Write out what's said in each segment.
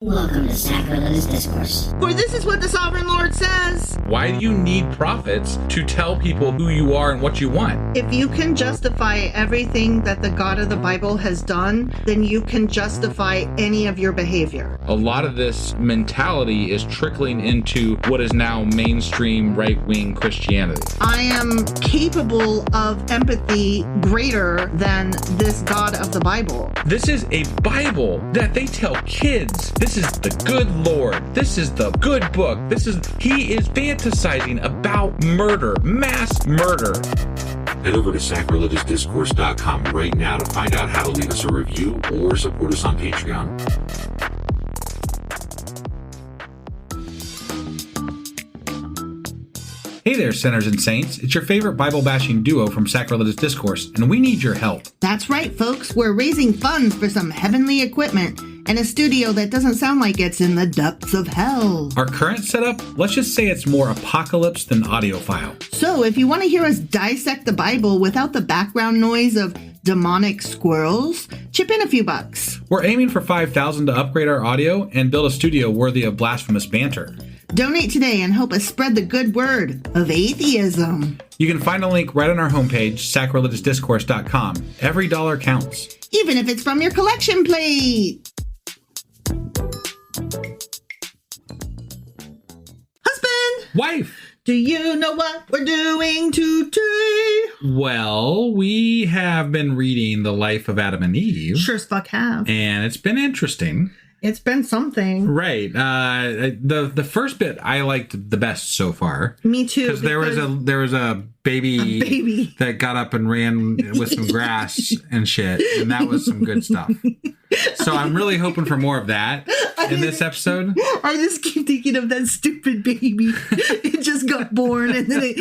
Welcome to Sacrilegious Discourse. For this is what the Sovereign Lord says. Why do you need prophets to tell people who you are and what you want? If you can justify everything that the God of the Bible has done, then you can justify any of your behavior. A lot of this mentality is trickling into what is now mainstream right-wing Christianity. I am capable of empathy greater than this God of the Bible. This is a Bible that they tell kids. This is the good Lord. This is the good book. He is fantasizing about murder, mass murder. Head over to sacrilegiousdiscourse.com right now to find out how to leave us a review or support us on Patreon. Hey there, sinners and saints. It's your favorite Bible-bashing duo from Sacrilegious Discourse, and we need your help. That's right, folks. We're raising funds for some heavenly equipment and a studio that doesn't sound like it's in the depths of hell. Our current setup, let's just say it's more apocalypse than audiophile. So if you want to hear us dissect the Bible without the background noise of demonic squirrels, chip in a few bucks. We're aiming for $5,000 to upgrade our audio and build a studio worthy of blasphemous banter. Donate today and help us spread the good word of atheism. You can find a link right on our homepage, sacrilegiousdiscourse.com. Every dollar counts. Even if it's from your collection plate. Husband! Wife! Do you know what we're doing today? Well, we have been reading the life of Adam and Eve. Sure as fuck have. And it's been interesting. It's been something. Right. The first bit I liked the best so far. Me too. Because there was a baby that got up and ran with some grass and shit, and that was some good stuff. So I'm really hoping for more of that in this episode. I just keep thinking of that stupid baby. It just got born, and then it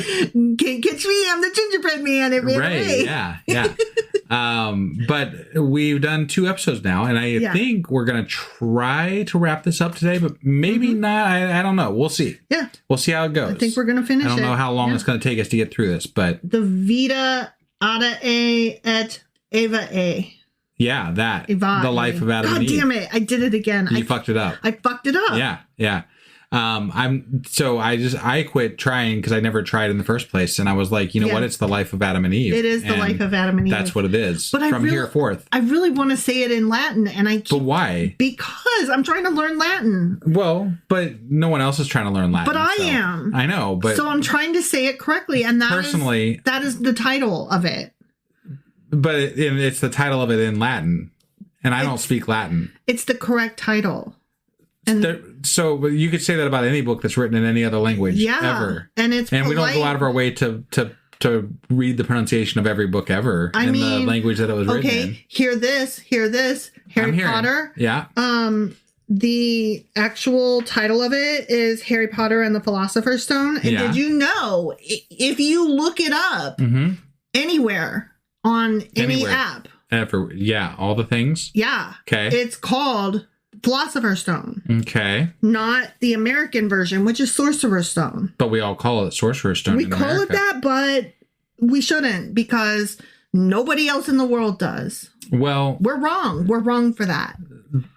can't catch me. I'm the gingerbread man. It ran away. Yeah. But we've done 2 episodes now, and I think we're gonna try to wrap this up today, but maybe not. I don't know. We'll see. Yeah, we'll see how it goes. I think we're gonna finish. I don't know how long it's gonna take us to get through this, but the Vita Ada A et Eva A. Yeah, that. Eva the life of Adam and Eve. God damn it! I did it again. You fucked it up. I fucked it up. Yeah. I quit trying because I never tried in the first place, and I was like, you know what? It's the life of Adam and Eve. It is the life of Adam and Eve. That's what it is. But from here forth, I really want to say it in Latin, and I can't. But why? Because I'm trying to learn Latin. Well, but no one else is trying to learn Latin. But I am. I know, but so I'm trying to say it correctly, and that is the title of it. But it's the title of it in Latin, and I don't speak Latin. It's the correct title. So you could say that about any book that's written in any other language ever. And we don't go out of our way to read the pronunciation of every book ever the language that it was written in. Okay, hear this. Harry Potter. Yeah. The actual title of it is Harry Potter and the Philosopher's Stone. And did you know, if you look it up anywhere on any app. All the things? Yeah. Okay. It's called Philosopher's Stone. Okay. Not the American version, which is Sorcerer's Stone. But we all call it Sorcerer's Stone. We call it that, but we shouldn't, because nobody else in the world does. Well, we're wrong. We're wrong for that.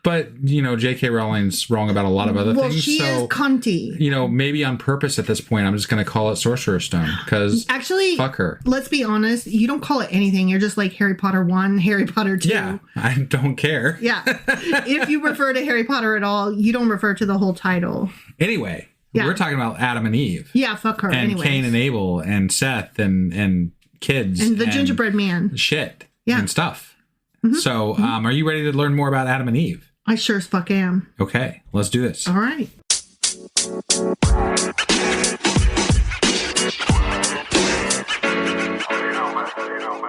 But, J.K. Rowling's wrong about a lot of other things. Well, she is cunty. Maybe on purpose at this point, I'm just going to call it Sorcerer's Stone, because actually, fuck her. Let's be honest. You don't call it anything. You're just like Harry Potter 1, Harry Potter 2. Yeah, I don't care. Yeah. If you refer to Harry Potter at all, you don't refer to the whole title. Anyway, we're talking about Adam and Eve. Yeah, fuck her. And Cain and Abel and Seth and kids. And the gingerbread man. Shit. Yeah. And stuff. Mm-hmm. So, are you ready to learn more about Adam and Eve? I sure as fuck am. Okay, let's do this. All right.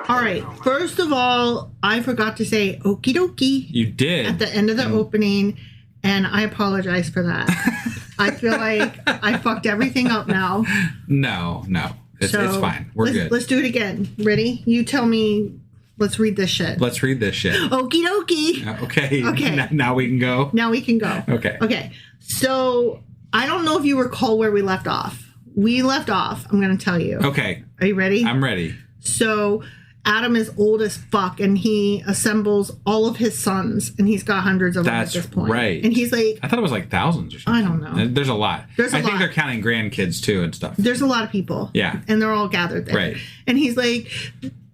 All right. First of all, I forgot to say okie dokie. You did. At the end of the opening, and I apologize for that. I feel like I fucked everything up now. No. It's fine. We're good. Let's do it again. Ready? You tell me. Let's read this shit. Okie dokie. Okay. Now we can go. Okay. So I don't know if you recall where we left off. I'm going to tell you. Okay. Are you ready? I'm ready. So Adam is old as fuck, and he assembles all of his sons, and he's got hundreds of them at this point. Right. And he's like... I thought it was like thousands or something. I don't know. There's a lot. I think they're counting grandkids, too, and stuff. There's a lot of people. Yeah. And they're all gathered there. Right. And he's like,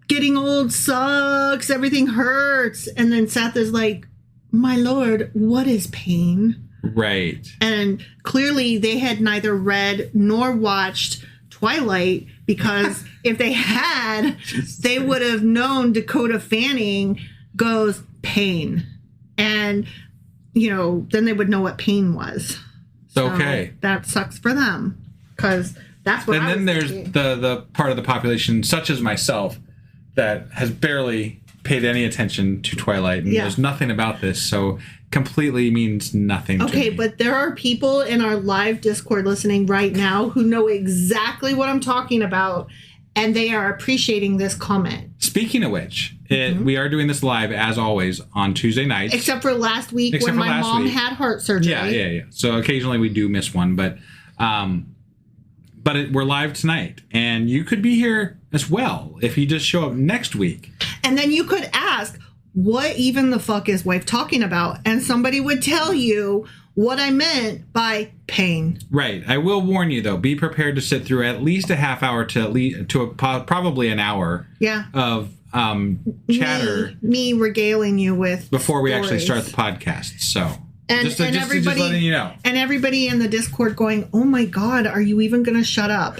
getting old sucks. Everything hurts. And then Seth is like, my lord, what is pain? Right. And clearly they had neither read nor watched Twilight, because if they had, they would have known Dakota Fanning goes pain. And, then they would know what pain was. So okay. That sucks for them, because that's what And then there's the part of the population, such as myself, that has barely paid any attention to Twilight and knows nothing about this, so completely means nothing to me. But there are people in our live Discord listening right now who know exactly what I'm talking about, and they are appreciating this comment. Speaking of which, we are doing this live, as always, on Tuesday nights. Except for last week when my mom had heart surgery. Yeah. So occasionally we do miss one, but we're live tonight, and you could be here as well if you just show up next week. And then you could ask, what even the fuck is wife talking about? And somebody would tell you what I meant by pain. Right. I will warn you, though, be prepared to sit through at least a half hour to probably an hour of chatter. Me regaling you with before we stories. Actually start the podcast. So... And just everybody, letting you know. And everybody in the Discord going, oh my God, are you even going to shut up?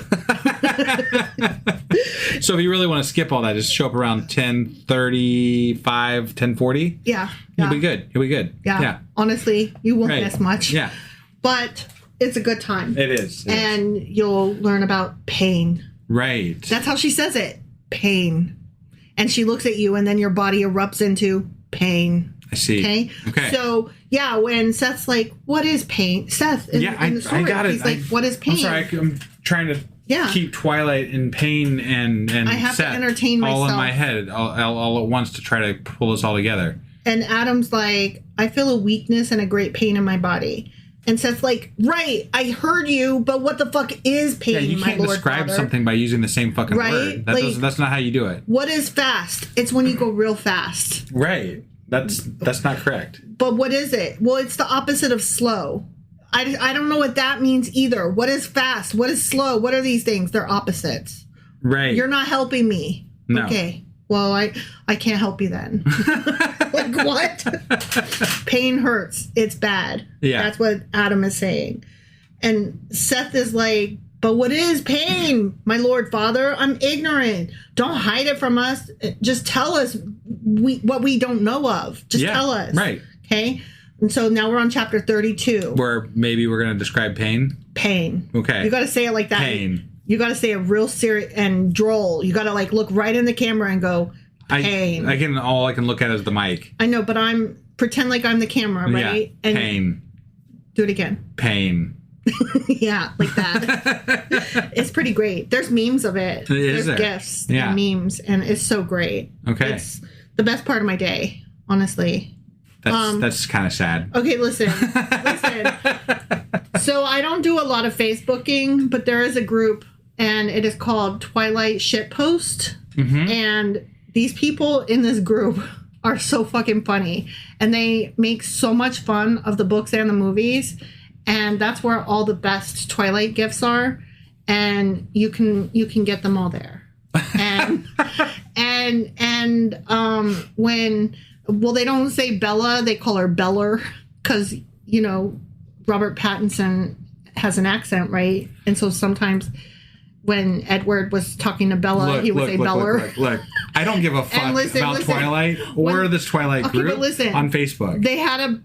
So if you really want to skip all that, just show up around 10:35, 10:40. Yeah. You'll be good. Yeah. Honestly, you won't miss much. Yeah. But it's a good time. It is. And you'll learn about pain. Right. That's how she says it. Pain. And she looks at you, and then your body erupts into pain. I see. Okay. So, when Seth's like, what is pain? Seth, in the story, I got it. He's like, what is pain? I'm sorry. I'm trying to keep Twilight in pain and I have Seth to entertain myself. all in my head all at once to try to pull this all together. And Adam's like, I feel a weakness and a great pain in my body. And Seth's like, right, I heard you, but what the fuck is pain, my lord? You can't describe something by using the same fucking word. That's not how you do it. What is fast? It's when you go real fast. Right. That's not correct. But what is it? Well, it's the opposite of slow. I don't know what that means either. What is fast? What is slow? What are these things? They're opposites. Right. You're not helping me. No. Okay. Well, I can't help you then. Like, what? Pain hurts. It's bad. Yeah. That's what Adam is saying. And Seth is like, but what is pain, my Lord Father? I'm ignorant. Don't hide it from us. Just tell us what we don't know of. Just tell us. Right. Okay? And so now we're on chapter 32. Where maybe we're going to describe pain? Pain. Okay. You got to say it like that. Pain. You got to say it real serious and droll. You got to look right in the camera and go, pain. All I can look at is the mic. I know, but pretend like I'm the camera, right? Yeah. And pain. Do it again. Pain. Yeah, like that. It's pretty great. There's memes of it. There's GIFs and memes, and it's so great. Okay. It's the best part of my day, honestly. That's kind of sad. Okay, listen. So I don't do a lot of Facebooking, but there is a group, and it is called Twilight Shitpost. Mm-hmm. And these people in this group are so fucking funny, and they make so much fun of the books and the movies. And that's where all the best Twilight gifts are, and you can get them all there. And when they don't say Bella, they call her Beller, because Robert Pattinson has an accent, right? And so sometimes when Edward was talking to Bella, he would say Beller. Look. I don't give a fuck about Twilight or this Twilight group on Facebook. They had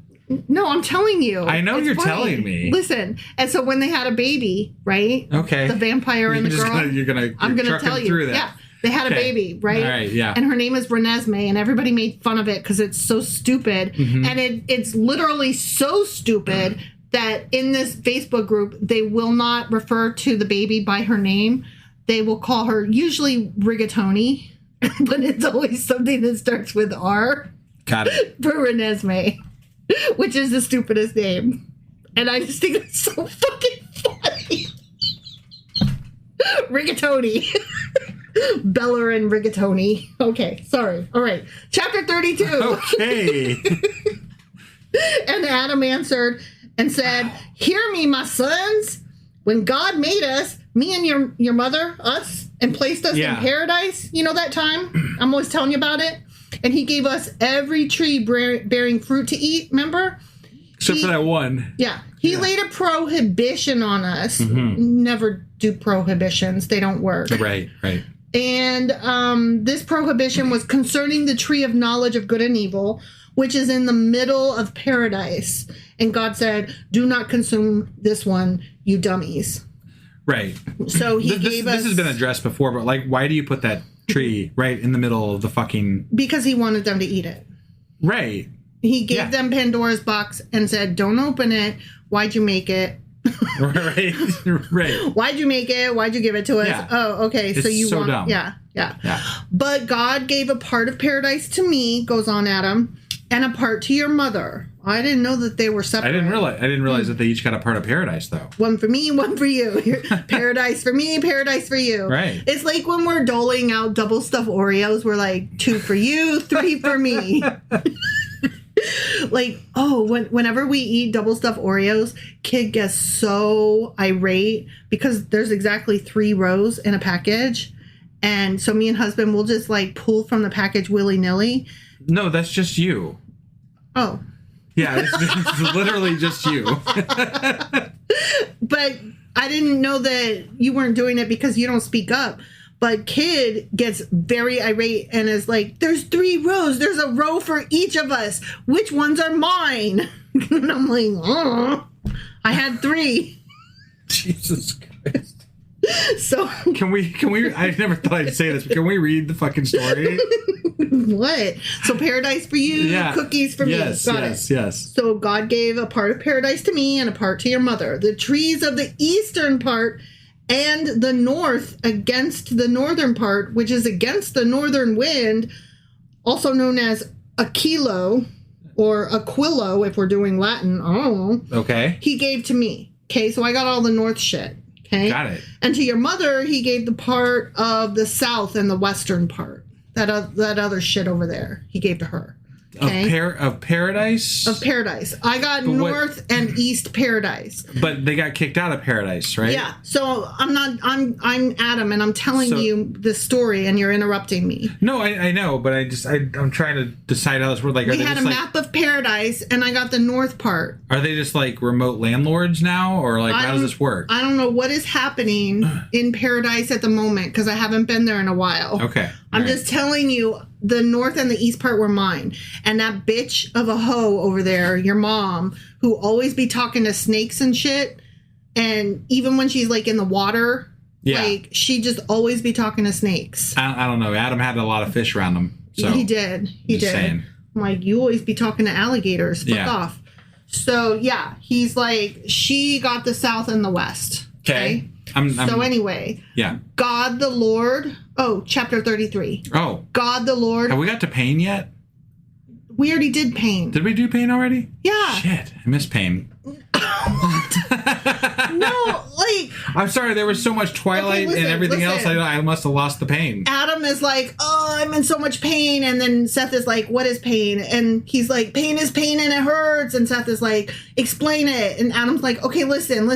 No, I'm telling you. I know you're telling me. Listen, and so when they had a baby, right? Okay. The vampire and the girl. I'm going to tell you. That. Yeah. They had a baby, right? All right, yeah. And her name is Renesmee, and everybody made fun of it because it's so stupid. Mm-hmm. And it's literally so stupid that in this Facebook group, they will not refer to the baby by her name. They will call her usually Rigatoni, but it's always something that starts with R. Got it. For Renesmee. Which is the stupidest name. And I just think it's so fucking funny. Rigatoni. Beller and rigatoni. Okay, sorry. All right. Chapter 32. Okay. And Adam answered and said, "Hear me, my sons. When God made us, me and your mother, us, and placed us in paradise, you know that time? I'm always telling you about it. And he gave us every tree bearing fruit to eat, remember? Except for that one. Yeah. He laid a prohibition on us. Never do prohibitions. They don't work. Right. And this prohibition was concerning the tree of knowledge of good and evil, which is in the middle of paradise. And God said, do not consume this one, you dummies. Right. So he gave us... This has been addressed before, but like, why do you put that tree right in the middle of the fucking... Because he wanted them to eat it. Right. He gave them Pandora's box and said, don't open it. Why'd you make it? Right. Why'd you make it? Why'd you give it to us? Yeah. Oh, okay. It's so you so want... dumb. Yeah. But God gave a part of paradise to me, goes on Adam, and a part to your mother. I didn't know that they were separate. I didn't realize that they each got a part of paradise, though. One for me, one for you. Paradise for me, paradise for you. Right. It's like when we're doling out double stuffed Oreos, we're like 2 for you, 3 for me. Like, whenever we eat double stuffed Oreos, kid gets so irate because there's exactly 3 rows in a package. And so me and husband will just like pull from the package willy-nilly. No, that's just you. Oh. Yeah, it's literally just you. But I didn't know that you weren't doing it because you don't speak up. But kid gets very irate and is like, there's 3 rows. There's a row for each of us. Which ones are mine? And I'm like, oh, I had 3. Jesus Christ. So can we I never thought I'd say this, but can we read the fucking story? What? So paradise for you, cookies for me. Yes. So God gave a part of paradise to me and a part to your mother. The trees of the eastern part and the north against the northern part, which is against the northern wind, also known as Aquilo or Aquilo if we're doing Latin. I don't know. Okay. He gave to me. Okay, so I got all the north shit. Okay. Got it. And to your mother, he gave the part of the south and the western part. That other shit over there, he gave to her. Okay? Of paradise? Of paradise. I got north and east paradise. But they got kicked out of paradise, right? Yeah. So I'm Adam, and I'm telling you this story, and you're interrupting me. No, I know, but I'm trying to decide how this works. Like, we had a map of paradise, and I got the north part. Are they just like remote landlords now, or like how does this work? I don't know what is happening in paradise at the moment because I haven't been there in a while. Okay. I'm just telling you, the north and the east part were mine. And that bitch of a hoe over there, your mom, who always be talking to snakes and shit, and even when she's like in the water, like she just always be talking to snakes. I don't know. Adam had a lot of fish around him. So he did. Saying. I'm like, you always be talking to alligators. Fuck off. So yeah, he's like, she got the south and the west. Okay. Anyway. Yeah. God the Lord. Oh, chapter 33. Oh. God the Lord. Have we got to pain yet? We already did pain. Did we do pain already? Yeah. Shit. I miss pain. No, like... I'm sorry, there was so much Twilight and everything else. I must have lost the pain. Adam is like, oh, I'm in so much pain. And then Seth is like, what is pain? And he's like, pain is pain and it hurts. And Seth is like, explain it. And Adam's like, okay, listen.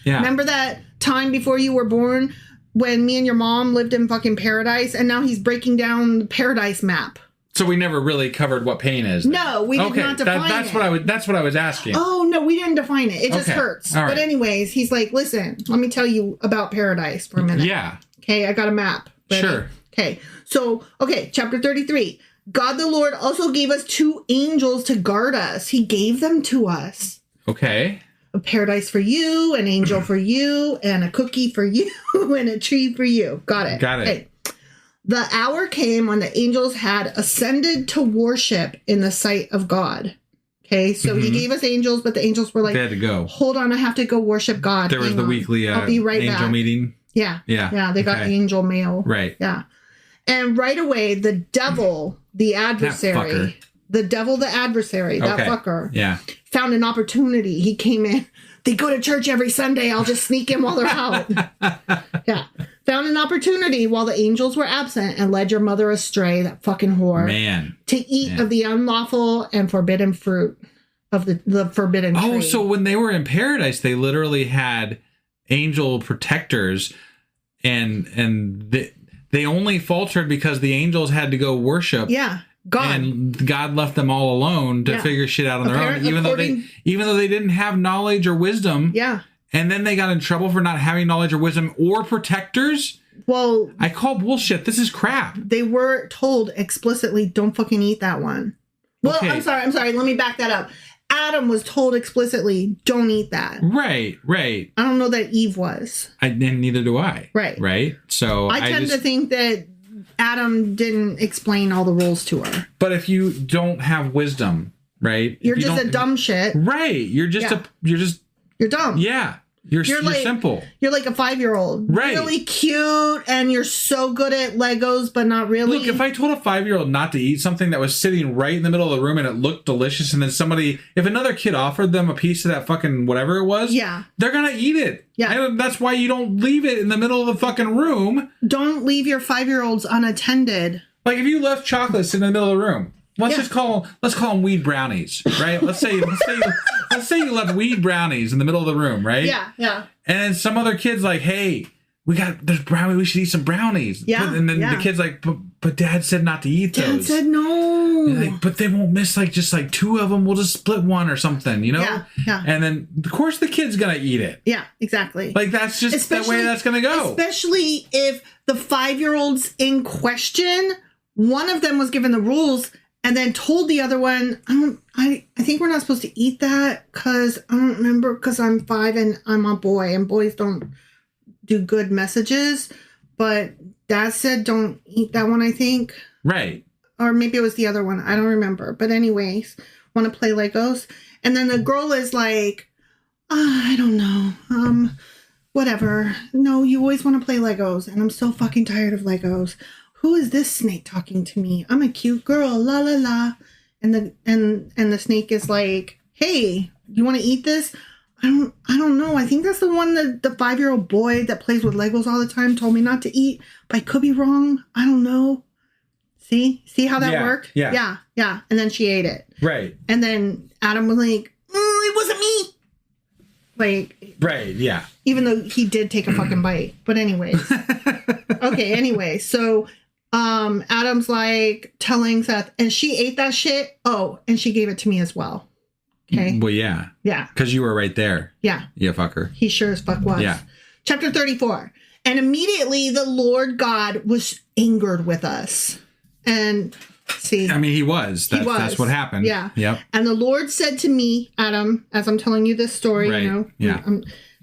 Yeah. Remember that time before you were born when me and your mom lived in fucking paradise? And now he's breaking down the paradise map. So we never really covered what pain is. No, we did not define it. That's what I was asking. Oh, no, we didn't define it. It just hurts. Right. But anyways, he's like, listen, let me tell you about paradise for a minute. Yeah. Okay, I got a map. Ready? Sure. Okay, so, chapter 33. God the Lord also gave us 2 angels to guard us. He gave them to us. Okay. A paradise for you, an angel for you, and a cookie for you, and a tree for you. Got it. Okay. The hour came when the angels had ascended to worship in the sight of God. Okay, so he gave us angels, but the angels were like, they had to go. Hold on, I have to go worship God. There was the weekly I'll be right angel back. meeting. Yeah. They got angel mail. Right. Yeah. And right away, the devil, the adversary, that fucker, found an opportunity. He came in. They go to church every Sunday. I'll just sneak in while they're out. Yeah. found an opportunity while the angels were absent and led your mother astray, that fucking whore, to eat of the unlawful and forbidden fruit of the forbidden tree. Oh, so when they were in paradise, they literally had angel protectors, and they only faltered because the angels had to go worship. Yeah. God. And God left them all alone to figure shit out on their own, even though they didn't have knowledge or wisdom. Yeah. And then they got in trouble for not having knowledge or wisdom or protectors. Well, I call bullshit. This is crap. They were told explicitly, don't fucking eat that one. Well, okay. I'm sorry. Let me back that up. Adam was told explicitly, don't eat that. Right. I don't know that Eve was. And neither do I. Right. So I tend to think that Adam didn't explain all the rules to her. But if you don't have wisdom, right? You're just a dumb shit. Right. You're dumb. Yeah. You're simple. You're like a 5-year-old. Right. Really cute, and you're so good at Legos, but not really. Look, if I told a 5-year-old not to eat something that was sitting right in the middle of the room and it looked delicious, and then if another kid offered them a piece of that fucking whatever it was, they're going to eat it. Yeah. That's why you don't leave it in the middle of the fucking room. Don't leave your 5-year-olds unattended. Like if you left chocolates in the middle of the room, let's call them weed brownies, right? Let's say you left weed brownies in the middle of the room, right? Yeah. And then some other kid's like, hey, there's brownies, we should eat some brownies. Yeah. And then the kid's like, but Dad said not to eat those. Dad said no. Like, but they won't miss just 2 of them. We'll just split one or something, you know? Yeah. And then of course the kid's gonna eat it. Yeah, exactly. Like that's just the way that's gonna go. Especially if the 5-year-olds in question, one of them was given the rules and then told the other one, I think we're not supposed to eat that because I don't remember because I'm 5 and I'm a boy and boys don't do good messages. But Dad said don't eat that one, I think. Right. Or maybe it was the other one. I don't remember. But anyways, want to play Legos. And then the girl is like, I don't know. Whatever. No, you always want to play Legos. And I'm so fucking tired of Legos. Who is this snake talking to me? I'm a cute girl, la la la. And the snake is like, hey, you want to eat this? I don't know. I think that's the one that the 5-year-old boy that plays with Legos all the time told me not to eat, but I could be wrong. I don't know. See how that worked? Yeah. And then she ate it. Right. And then Adam was like, it wasn't me. Like, right. Yeah. Even though he did take a fucking bite. But anyways. Okay. Anyway, so Adam's like telling Seth, and she ate that shit. Oh, and she gave it to me as well. Okay. Well, yeah. Yeah. Because you were right there. Yeah. Yeah, fucker. He sure as fuck was. Yeah. Chapter 34. And immediately the Lord God was angered with us. And see. I mean, he was. That's what happened. Yeah. Yep. And the Lord said to me, Adam, as I'm telling you this story, right. you know. Yeah.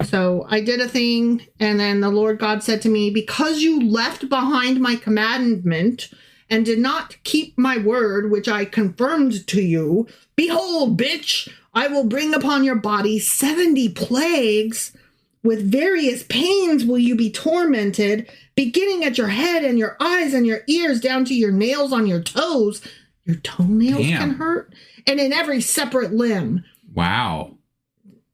So I did a thing, and then the Lord God said to me, because you left behind my commandment and did not keep my word, which I confirmed to you, behold, bitch, I will bring upon your body 70 plagues. With various pains will you be tormented, beginning at your head and your eyes and your ears down to your nails on your toes. Your toenails can hurt, and in every separate limb. Wow.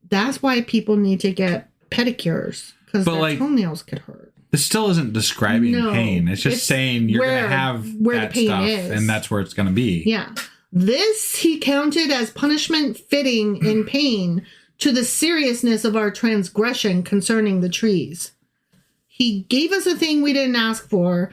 That's why people need to get pedicures, because their toenails could hurt. This still isn't describing pain. It's just saying you're going to have where that the pain stuff, is. And that's where it's going to be. Yeah. This he counted as punishment fitting in pain to the seriousness of our transgression concerning the trees. He gave us a thing we didn't ask for,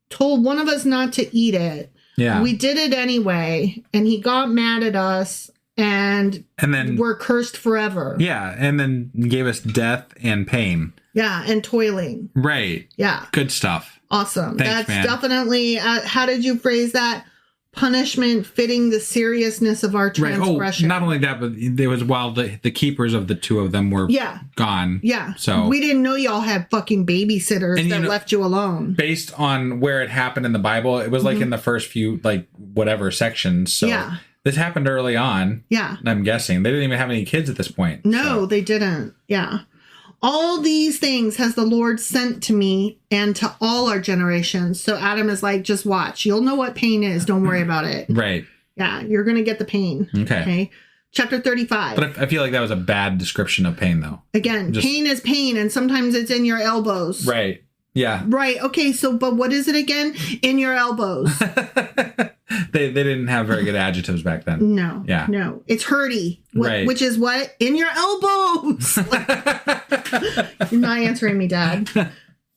told one of us not to eat it. Yeah. We did it anyway, and he got mad at us. And then we're cursed forever. Yeah, and then gave us death and pain. Yeah, and toiling. Right. Yeah. Good stuff. Awesome. Thanks, That's definitely, how did you phrase that? Punishment fitting the seriousness of our transgression. Right. Oh, not only that, but it was while the keepers of the 2 of them were gone. Yeah. So we didn't know y'all had fucking babysitters that left you alone. Based on where it happened in the Bible, it was like in the first few, like, whatever sections. So yeah. This happened early on. Yeah. I'm guessing. They didn't even have any kids at this point. No, they didn't. Yeah. All these things has the Lord sent to me and to all our generations. So Adam is like, just watch. You'll know what pain is. Don't worry about it. Right. Yeah. You're going to get the pain. Okay. Chapter 35. But I feel like that was a bad description of pain, though. Again, pain is pain. And sometimes it's in your elbows. Right. Yeah. Right. Okay. So, but what is it again? In your elbows. They didn't have very good adjectives back then. No. Yeah. No. It's hurty. Right. Which is what? In your elbows. You're not answering me, Dad.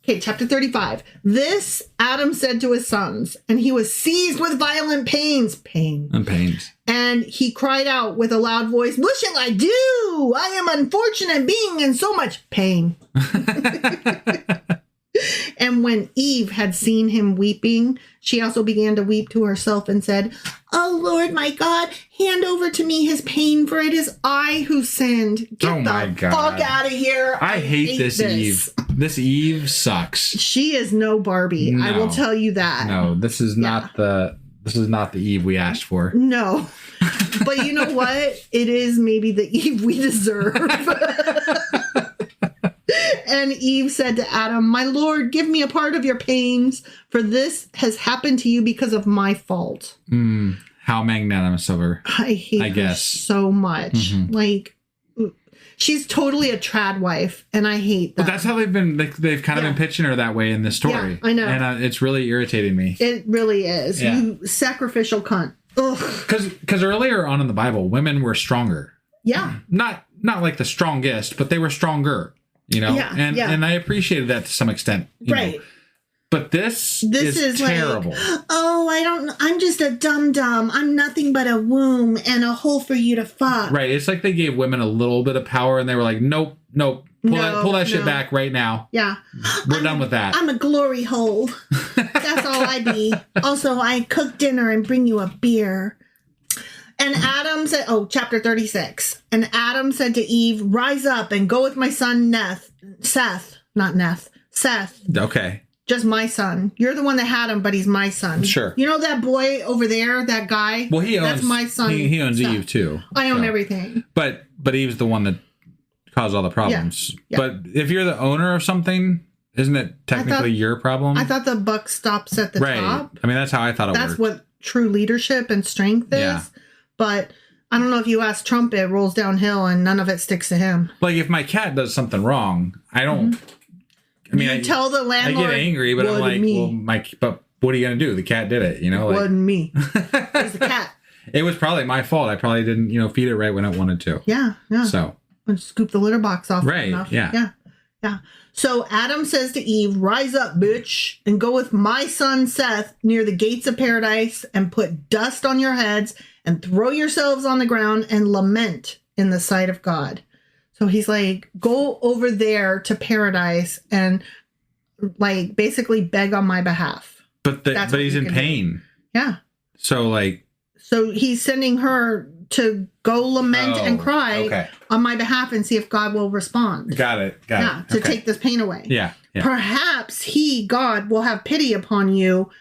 Okay, chapter 35. This Adam said to his sons, and he was seized with violent pains. Pains. And he cried out with a loud voice, "What shall I do? I am unfortunate being in so much pain." And when Eve had seen him weeping, she also began to weep to herself and said, "Oh, Lord, my God, hand over to me his pain, for it is I who sinned. Get the fuck out of here. I hate this Eve. This Eve sucks. She is no Barbie. No. I will tell you that. No, this is not the Eve we asked for. No. But you know what? It is maybe the Eve we deserve. And Eve said to Adam, "My Lord, give me a part of your pains, for this has happened to you because of my fault." How magnanimous of her. I hate her so much. Mm-hmm. Like, she's totally a trad wife, and I hate that. But that's how they've kind of been pitching her that way in this story. Yeah, I know. And it's really irritating me. It really is. Yeah. You sacrificial cunt. Because earlier on in the Bible, women were stronger. Yeah. Not like the strongest, but they were stronger. You know, and I appreciated that to some extent. Right. Know. But this is terrible. Like, I'm just a dum-dum. I'm nothing but a womb and a hole for you to fuck. Right. It's like they gave women a little bit of power and they were like, nope. Pull that shit back right now. Yeah. We're done with that. I'm a glory hole. That's all I be. Also, I cook dinner and bring you a beer. And Adam said, chapter 36. And Adam said to Eve, "Rise up and go with my son Seth. Okay. Just my son. You're the one that had him, but he's my son." Sure. You know that boy over there, that guy? Well, that's my son. He owns Seth. Eve too. I own everything. But Eve's the one that caused all the problems. Yeah. But if you're the owner of something, isn't it technically your problem? I thought the buck stops at the top. I mean, that's how I thought it worked. That's what true leadership and strength is. Yeah. But I don't know if you ask Trump, it rolls downhill and none of it sticks to him. Like if my cat does something wrong, I don't. Mm-hmm. I mean, I tell the landlord. I get angry, but I'm like, but what are you gonna do? The cat did it, you know. It wasn't me. It was the cat. It was probably my fault. I probably didn't, feed it right when it wanted to. Yeah. So scoop the litter box off. Right. Enough. Yeah. So Adam says to Eve, "Rise up, bitch, and go with my son Seth near the gates of paradise and put dust on your heads and throw yourselves on the ground and lament in the sight of God." So he's like, go over there to paradise and like basically beg on my behalf. But he's in pain. Do. Yeah. So he's sending her to go lament and cry on my behalf and see if God will respond. Got it. To take this pain away. Yeah. Perhaps God will have pity upon you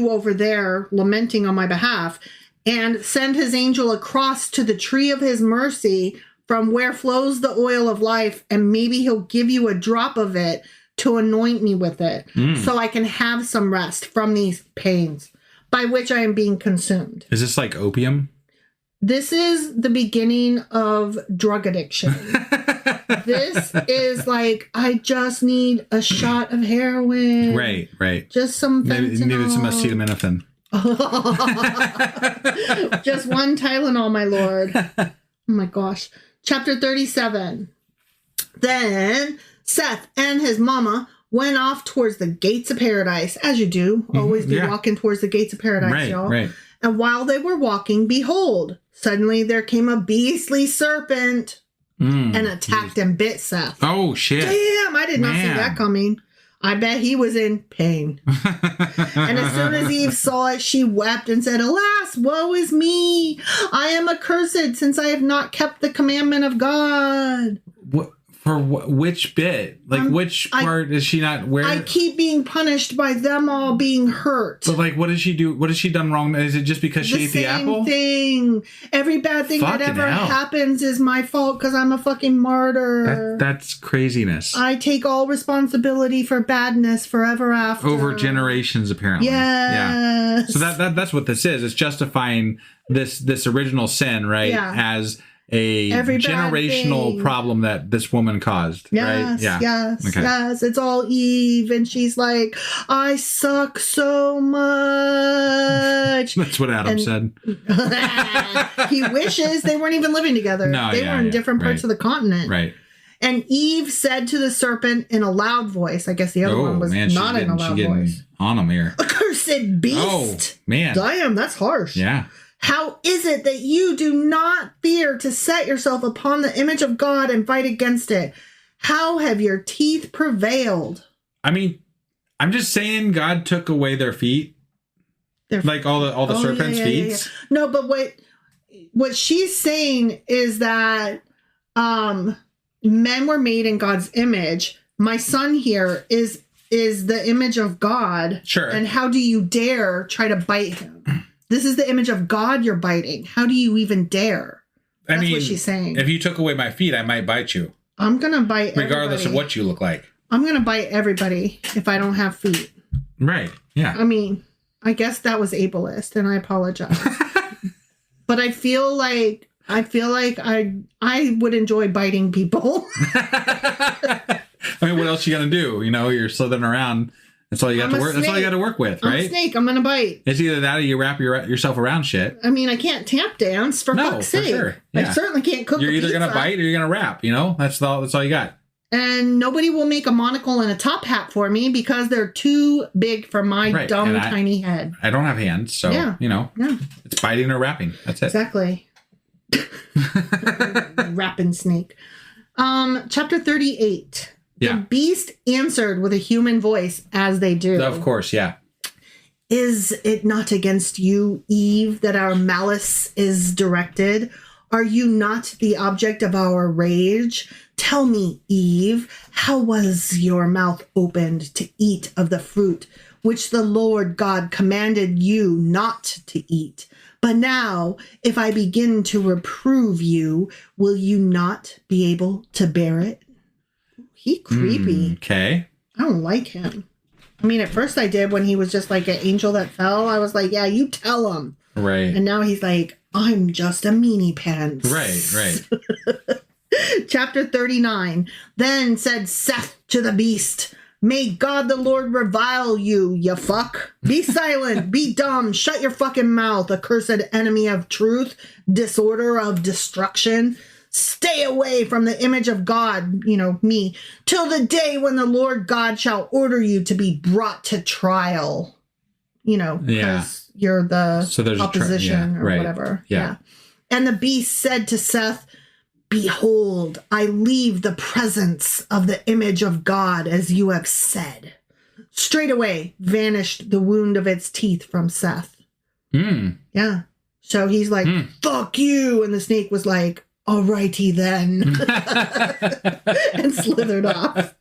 over there lamenting on my behalf, and send his angel across to the tree of his mercy from where flows the oil of life, and maybe he'll give you a drop of it to anoint me with it so I can have some rest from these pains by which I am being consumed. Is this like opium? This is the beginning of drug addiction. This is like, I just need a shot of heroin. Right. Just some fentanyl. Maybe some acetaminophen. Just one Tylenol, my lord. Oh my gosh. Chapter 37. Then Seth and his mama went off towards the gates of paradise, as you do. Always be walking towards the gates of paradise, y'all. Right. And while they were walking, behold, suddenly there came a beastly serpent and attacked and bit Seth. Oh, shit. Damn, I did not see that coming. I bet he was in pain. And as soon as Eve saw it, she wept and said, "Alas, woe is me! I am accursed, since I have not kept the commandment of God." Which bit? Like, which part is she not where? I keep being punished by them all being hurt. But like, what did she do? What has she done wrong? Is it just because she ate the apple? The same thing. Every bad thing that ever happens is my fault because I'm a fucking martyr. That's craziness. I take all responsibility for badness forever after. Over generations, apparently. Yes. Yeah. So that's what this is. It's justifying this original sin, right? Yeah. generational problem that this woman caused. Yes, right? Yeah. Yes, okay. Yes. It's all Eve, and she's like, I suck so much. That's what Adam said. He wishes they weren't even living together. No, they were in different parts of the continent. Right. And Eve said to the serpent in a loud voice, I guess the other one was not in a loud voice. On him here. Accursed beast. Oh, man. Damn, that's harsh. Yeah. How is it that you do not fear to set yourself upon the image of God and fight against it? How have your teeth prevailed? I mean, I'm just saying God took away their feet. Like all the serpent's feet. Yeah. No, but what she's saying is that men were made in God's image. My son here is the image of God. Sure. And how do you dare try to bite him? This is the image of God you're biting. How do you even dare? That's what she's saying. If you took away my feet, I might bite you. I'm going to bite regardless of what you look like. I'm going to bite everybody if I don't have feet. Right. Yeah. I mean, I guess that was ableist, and I apologize. But I feel like I would enjoy biting people. I mean, what else you gonna do? You're slithering around. That's all you got to work. That's all you got to work with, right? I'm a snake. I'm gonna bite. It's either that or you wrap yourself around shit. I mean, I can't tap dance for fuck's sake. Sure. Yeah. I certainly can't cook. You're either gonna bite or you're gonna rap. That's all you got. And nobody will make a monocle and a top hat for me because they're too big for my dumb, tiny head. I don't have hands, so, it's biting or rapping. That's it. Exactly. Rapping snake. Chapter 38. Yeah. The beast answered with a human voice, as they do. Of course, yeah. Is it not against you, Eve, that our malice is directed? Are you not the object of our rage? Tell me, Eve, how was your mouth opened to eat of the fruit which the Lord God commanded you not to eat? But now, if I begin to reprove you, will you not be able to bear it? He creepy. Okay. I don't like him. I mean, at first I did when he was just like an angel that fell. I was like, yeah, you tell him. Right. And now he's like, I'm just a meanie pants. Right. Chapter 39. Then said Seth to the beast, may God the Lord revile you, you fuck. Be silent, be dumb, shut your fucking mouth, accursed enemy of truth, disorder of destruction. Stay away from the image of God, me, till the day when the Lord God shall order you to be brought to trial. Because you're the opposition or whatever. Yeah. And the beast said to Seth, behold, I leave the presence of the image of God as you have said. Straightway vanished the wound of its teeth from Seth. Yeah. So he's like, fuck you. And the snake was like, alrighty then. And slithered off.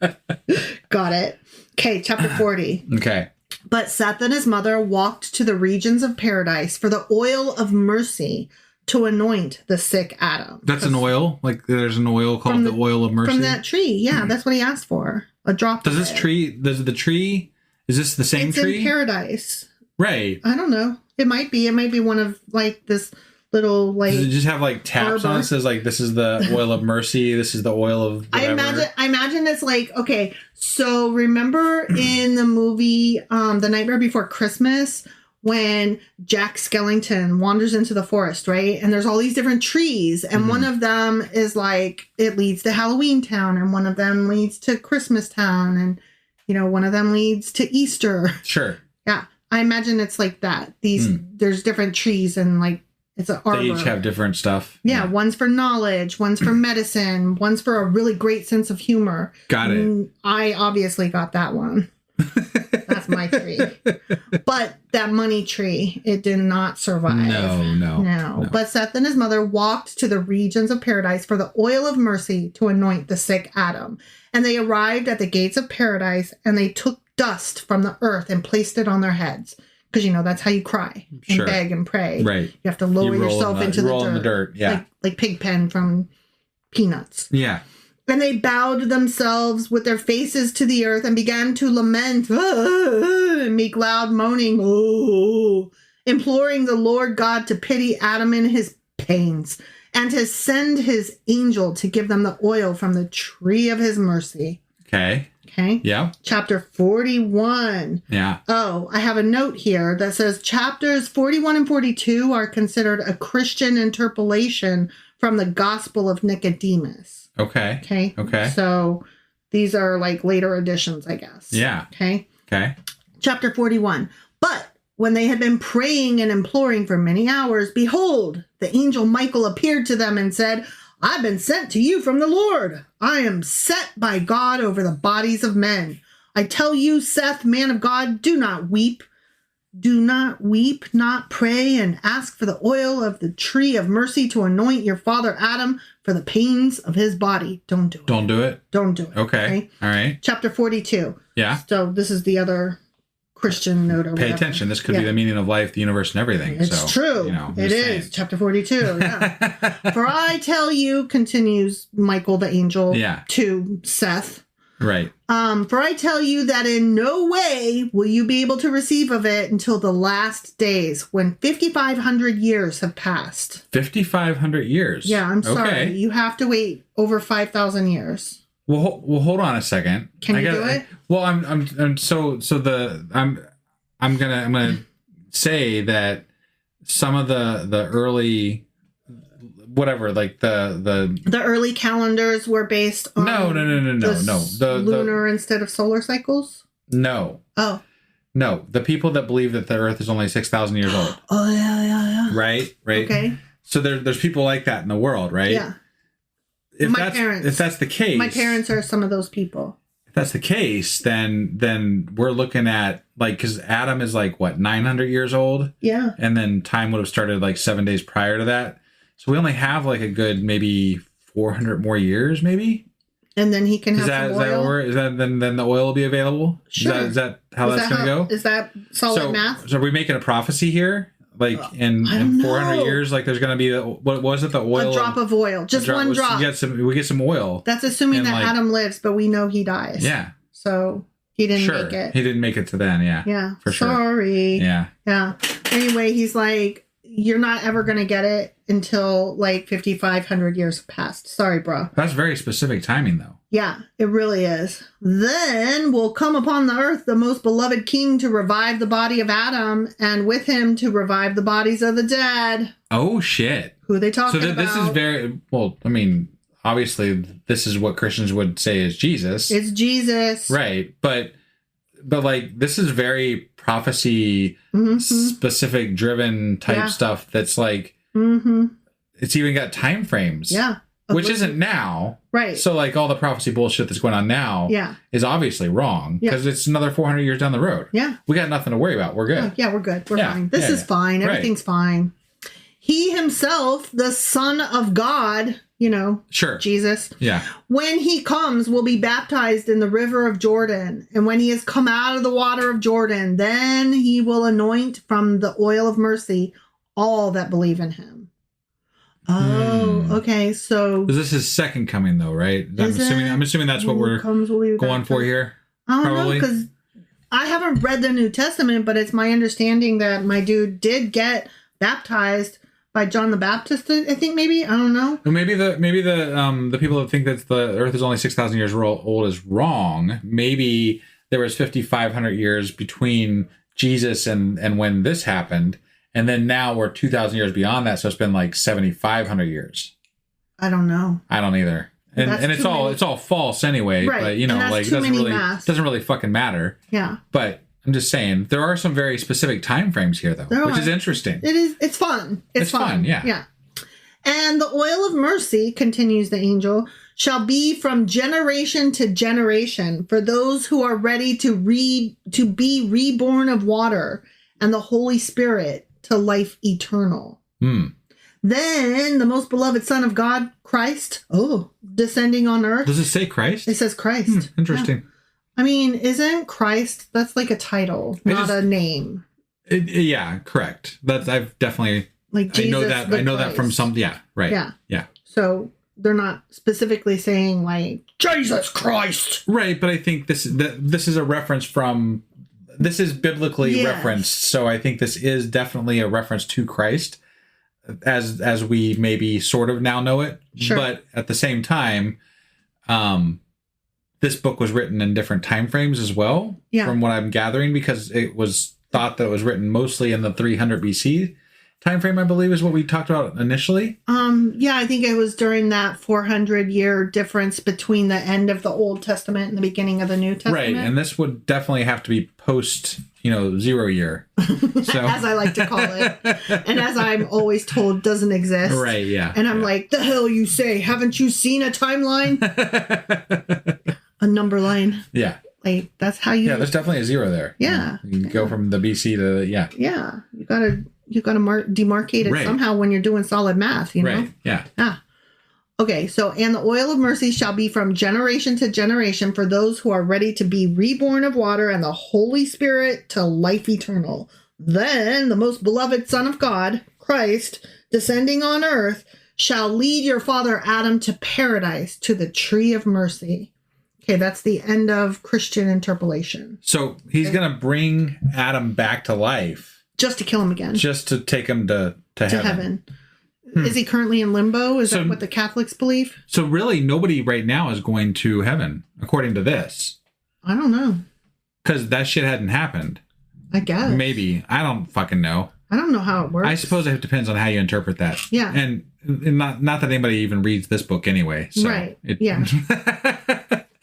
Got it. Okay, chapter 40. Okay. But Seth and his mother walked to the regions of paradise for the oil of mercy to anoint the sick Adam. That's an oil? Like there's an oil called the oil of mercy? From that tree, yeah. That's what he asked for. A drop is this the same tree? It's in paradise. Right. I don't know. It might be one of like this little like. Does it just have like taps on it? It says like this is the oil of mercy. This is the oil of whatever. I imagine it's like, okay, so remember in the movie The Nightmare Before Christmas when Jack Skellington wanders into the forest, right? And there's all these different trees, and one of them is like it leads to Halloween Town, and one of them leads to Christmas Town, and one of them leads to Easter. Sure. Yeah. I imagine it's like that. There's different trees and like it's an arbor. They each have different stuff. Yeah, one's for knowledge, one's for medicine, one's for a really great sense of humor. Got it. I obviously got that one. That's my tree. But that money tree, it did not survive. No. But Seth and his mother walked to the regions of paradise for the oil of mercy to anoint the sick Adam. And they arrived at the gates of paradise, and they took dust from the earth and placed it on their heads. Because, that's how you cry and beg and pray. Right. You have to lower yourself into the dirt. Yeah. Like Pigpen from Peanuts. Yeah. And they bowed themselves with their faces to the earth and began to lament and make loud moaning, imploring the Lord God to pity Adam in his pains and to send his angel to give them the oil from the tree of his mercy. Okay. Yeah. Chapter 41. Yeah. Oh, I have a note here that says chapters 41 and 42 are considered a Christian interpolation from the Gospel of Nicodemus. Okay. So these are like later additions, I guess. Yeah. Okay. Chapter 41. But when they had been praying and imploring for many hours, behold, the angel Michael appeared to them and said, I've been sent to you from the Lord. I am set by God over the bodies of men. I tell you, Seth, man of God, do not weep. Do not weep, not pray, and ask for the oil of the tree of mercy to anoint your father Adam for the pains of his body. Don't do it. Don't do it? Don't do it. Okay. All right. Chapter 42. Yeah. So this is the other Christian note or Pay whatever. attention. This could be the meaning of life, the universe, and everything. It's true. It is. Saying. Chapter 42. Yeah. For I tell you, continues Michael the Angel to Seth. Right. For I tell you that in no way will you be able to receive of it until the last days, when 5,500 years have passed. 5,500 years? Yeah, I'm sorry. Okay. You have to wait over 5,000 years. Well, hold on a second. Can you do it? Well, I'm gonna say that some of the early, whatever, like the early calendars were based on no, the lunar instead of solar cycles. No. Oh. No, the people that believe that the Earth is only 6,000 years old. Oh yeah. Right. Okay. So there's people like that in the world, right? Yeah. If that's the case, my parents are some of those people. If that's the case, then we're looking at, like, because Adam is like, what, 900 years old? Yeah. And then time would have started like 7 days prior to that. So we only have like a good maybe 400 more years, maybe. And then he can have some oil. Is that then the oil will be available? Sure. Is that how that's going to go? Is that solid math? So are we making a prophecy here? Like in 400 years, like there's going to be what was it? The oil, a drop of oil, just one drop. We get some oil. That's assuming that Adam lives, but we know he dies. Yeah. So he didn't make it. He didn't make it to then. Yeah. Yeah. For sure. Sorry. Yeah. Yeah. Anyway, he's like, you're not ever going to get it until like 5,500 years have passed. Sorry, bro. That's very specific timing, though. Yeah, it really is. Then will come upon the earth the most beloved king to revive the body of Adam, and with him to revive the bodies of the dead. Oh, shit. Who are they talking about? This is very, well, I mean, obviously, this is what Christians would say is Jesus. It's Jesus. Right. But like, this is very prophecy specific driven type stuff that's like, it's even got time frames. Yeah. Which isn't now. Right. So, like, all the prophecy bullshit that's going on now is obviously wrong because it's another 400 years down the road. Yeah. We got nothing to worry about. We're good. Yeah, we're good. We're fine. This is fine. Everything's fine. He himself, the Son of God, Jesus. Yeah. When he comes, will be baptized in the river of Jordan. And when he has come out of the water of Jordan, then he will anoint from the oil of mercy all that believe in him. Oh, okay. So this is second coming, though, right? I'm assuming that's what we're going for here. I don't know, because I haven't read the New Testament, but it's my understanding that my dude did get baptized by John the Baptist. I think maybe, I don't know. Well, maybe the people that think that the Earth is only 6,000 years old is wrong. Maybe there was 5,500 years between Jesus and when this happened. And then now we're 2,000 years beyond that, so it's been like 7,500 years. I don't know. I don't either. And it's all false anyway. Right. But like it doesn't really fucking matter. Yeah. But I'm just saying there are some very specific time frames here, though, which is interesting. It is. It's fun. It's fun. Yeah. Yeah. And the oil of mercy, continues the angel, shall be from generation to generation for those who are ready to be reborn of water and the Holy Spirit to life eternal. Then the most beloved Son of God, Christ, descending on earth. Does it say Christ? It says Christ. Interesting. Yeah. I mean, isn't Christ, that's like a title, not a name. Yeah, correct. I've definitely, like Jesus, I know that from some, right. Yeah. So they're not specifically saying like, Jesus Christ. Right, but I think this is a reference from, this is biblically referenced, so I think this is definitely a reference to Christ. as we maybe sort of now know it. Sure. But at the same time, this book was written in different time frames as well, from what I'm gathering, because it was thought that it was written mostly in the 300 BC time frame, I believe, is what we talked about initially. I think it was during that 400-year difference between the end of the Old Testament and the beginning of the New Testament. Right, and this would definitely have to be post, 0 year. So. As I like to call it. And as I'm always told, doesn't exist. Right, yeah. And I'm like, the hell you say? Haven't you seen a timeline? A number line. Yeah. Like, that's how you... Yeah, there's definitely a 0 there. Yeah. You can go from the BC to, Yeah, you gotta demarcate it somehow when you're doing solid math, Right, yeah. Okay, so, and the oil of mercy shall be from generation to generation for those who are ready to be reborn of water and the Holy Spirit to life eternal. Then the most beloved Son of God, Christ, descending on earth, shall lead your father Adam to paradise, to the tree of mercy. Okay, that's the end of Christian interpolation. So he's going to bring Adam back to life. Just to kill him again. Just to take him to heaven. Is he currently in limbo? Is that what the Catholics believe? So really, nobody right now is going to heaven, according to this. I don't know. Because that shit hadn't happened. I guess. Maybe. I don't fucking know. I don't know how it works. I suppose it depends on how you interpret that. Yeah. And not that anybody even reads this book anyway. So right. It, yeah.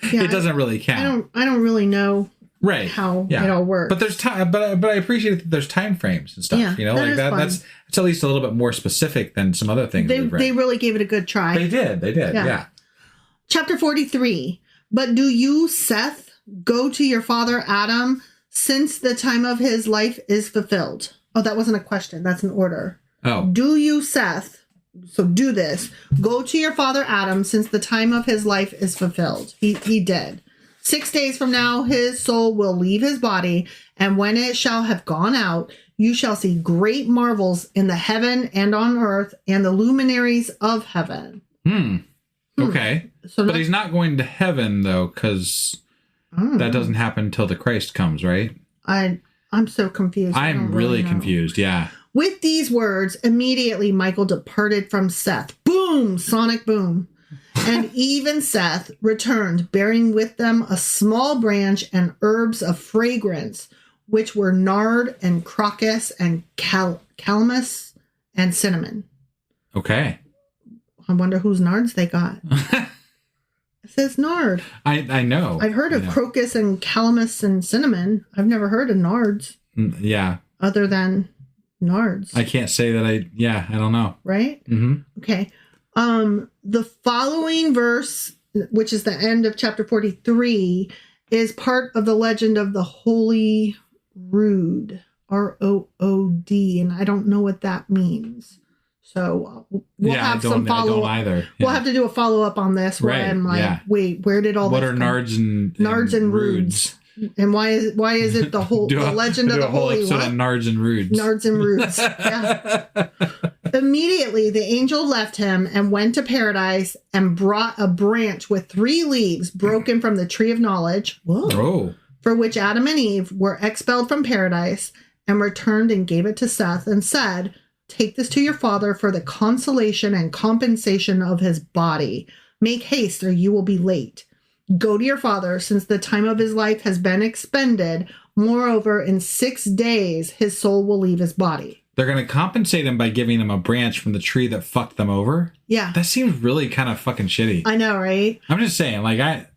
It doesn't really count. I don't really know. Right. How it all works. But there's time. But I appreciate that there's time frames and stuff. Yeah, like that. That's at least a little bit more specific than some other things. They really gave it a good try. They did. Yeah. Chapter 43. But do you, Seth, go to your father Adam, since the time of his life is fulfilled? Oh, that wasn't a question. That's an order. Oh. Do you, Seth? So do this. Go to your father Adam, since the time of his life is fulfilled. He did. 6 days from now, his soul will leave his body, and when it shall have gone out, you shall see great marvels in the heaven and on earth, and the luminaries of heaven. Okay. But he's not going to heaven, though, because that doesn't happen until the Christ comes, right? I'm so confused. I'm really confused, yeah. With these words, immediately Michael departed from Seth. Boom! Sonic boom. And even Seth returned, bearing with them a small branch and herbs of fragrance, which were nard and crocus and calamus and cinnamon. Okay. I wonder whose nards they got. It says nard. I know. I've heard of crocus and calamus and cinnamon. I've never heard of nards. Yeah. Other than nards. I can't say that I don't know. Right? Mm-hmm. Okay. The following verse, which is the end of chapter 43, is part of the legend of the Holy Rood, R-O-O-D, and I don't know what that means. So we'll have some follow-up. I don't either. Yeah. We'll have to do a follow-up on this where I'm like, wait, where did all what this are nards and roods? And why is it the whole the legend of the Holy episode on nards and roods? Nards and roods. Yeah. Immediately the angel left him and went to paradise and brought a branch with 3 leaves broken from the tree of knowledge. Whoa. Oh. For which Adam and Eve were expelled from paradise, and returned and gave it to Seth and said, "Take this to your father for the consolation and compensation of his body. Make haste or you will be late. Go to your father, since the time of his life has been expended. Moreover, in 6 days, his soul will leave his body." They're going to compensate him by giving him a branch from the tree that fucked them over? Yeah. That seems really kind of fucking shitty. I know, right? I'm just saying, I'd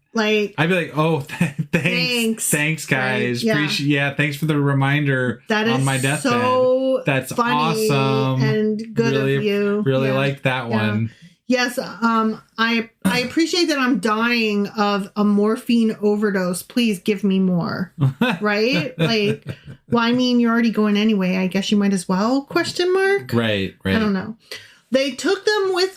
be like, oh, thanks, guys. Right, yeah. Thanks for the reminder on my deathbed. That's funny awesome. And good really, of you. Really like that one. Yes, I appreciate that I'm dying of a morphine overdose. Please give me more. Right? You're already going anyway. I guess you might as well, ? Right. I don't know. They took with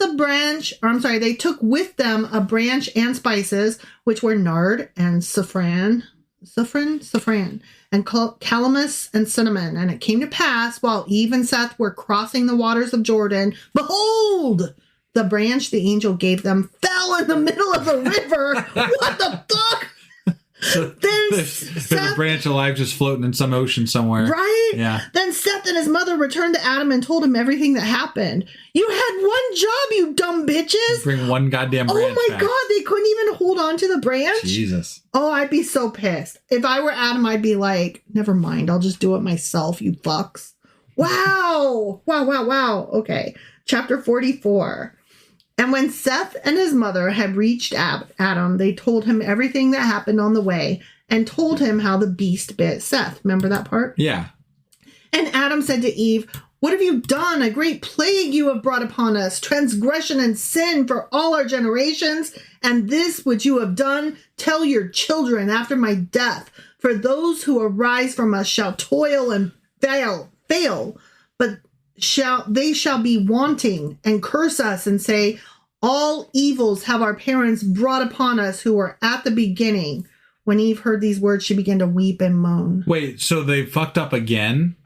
them a branch and spices, which were nard and saffron, and calamus and cinnamon. And it came to pass, while Eve and Seth were crossing the waters of Jordan, behold, the branch the angel gave them fell in the middle of the river. What the fuck? There's a branch of life just floating in some ocean somewhere. Right? Yeah. Then Seth and his mother returned to Adam and told him everything that happened. You had one job, you dumb bitches. Bring one goddamn branch Oh my back. God, they couldn't even hold on to the branch? Jesus. Oh, I'd be so pissed. If I were Adam, I'd be like, never mind, I'll just do it myself, you fucks. Wow. Wow. Okay. Chapter 44. And when Seth and his mother had reached Adam, they told him everything that happened on the way and told him how the beast bit Seth. Remember that part? Yeah. And Adam said to Eve, "What have you done? A great plague you have brought upon us, transgression and sin for all our generations. And this which you have done, tell your children after my death. For those who arise from us shall toil and fail, but they shall be wanting and curse us and say, all evils have our parents brought upon us who were at the beginning." When Eve heard these words, she began to weep and moan. Wait, so they fucked up again?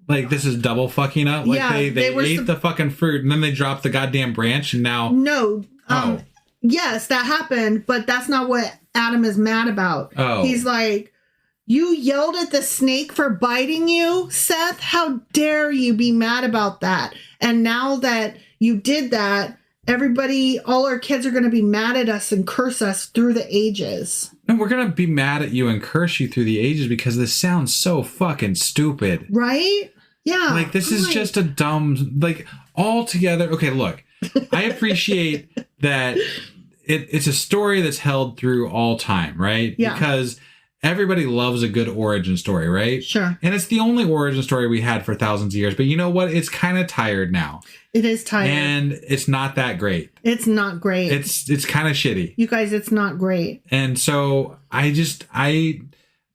Like, this is double fucking up? Like, yeah, they ate the fucking fruit and then they dropped the goddamn branch and now... No. Yes, that happened, but that's not what Adam is mad about. Oh. He's like, you yelled at the snake for biting you, Seth? How dare you be mad about that? And now that you did that, all our kids are going to be mad at us and curse us through the ages. And we're going to be mad at you and curse you through the ages because this sounds so fucking stupid. Right? Yeah. Like, this is just a dumb, like, altogether. Okay, look, I appreciate that it's a story that's held through all time, right? Yeah. Because everybody loves a good origin story, right? Sure. And it's the only origin story we had for thousands of years. But you know what? It's kind of tired now. It is tired. And it's not that great. It's not great. It's kind of shitty. You guys, it's not great. And so I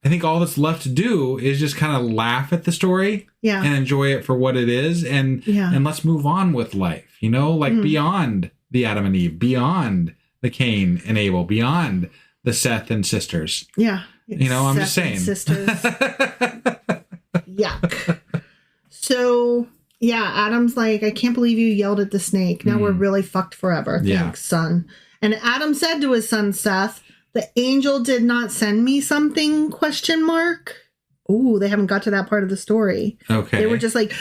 think all that's left to do is just kind of laugh at the story and enjoy it for what it is. And let's move on with life, beyond the Adam and Eve, beyond the Cain and Abel, beyond the Seth and sisters. Yeah. I'm just saying. Sisters. Yuck. So, yeah, Adam's like, I can't believe you yelled at the snake. Now we're really fucked forever. Thanks, son. And Adam said to his son Seth, the angel did not send me something, ? Ooh, they haven't got to that part of the story. Okay. They were just like,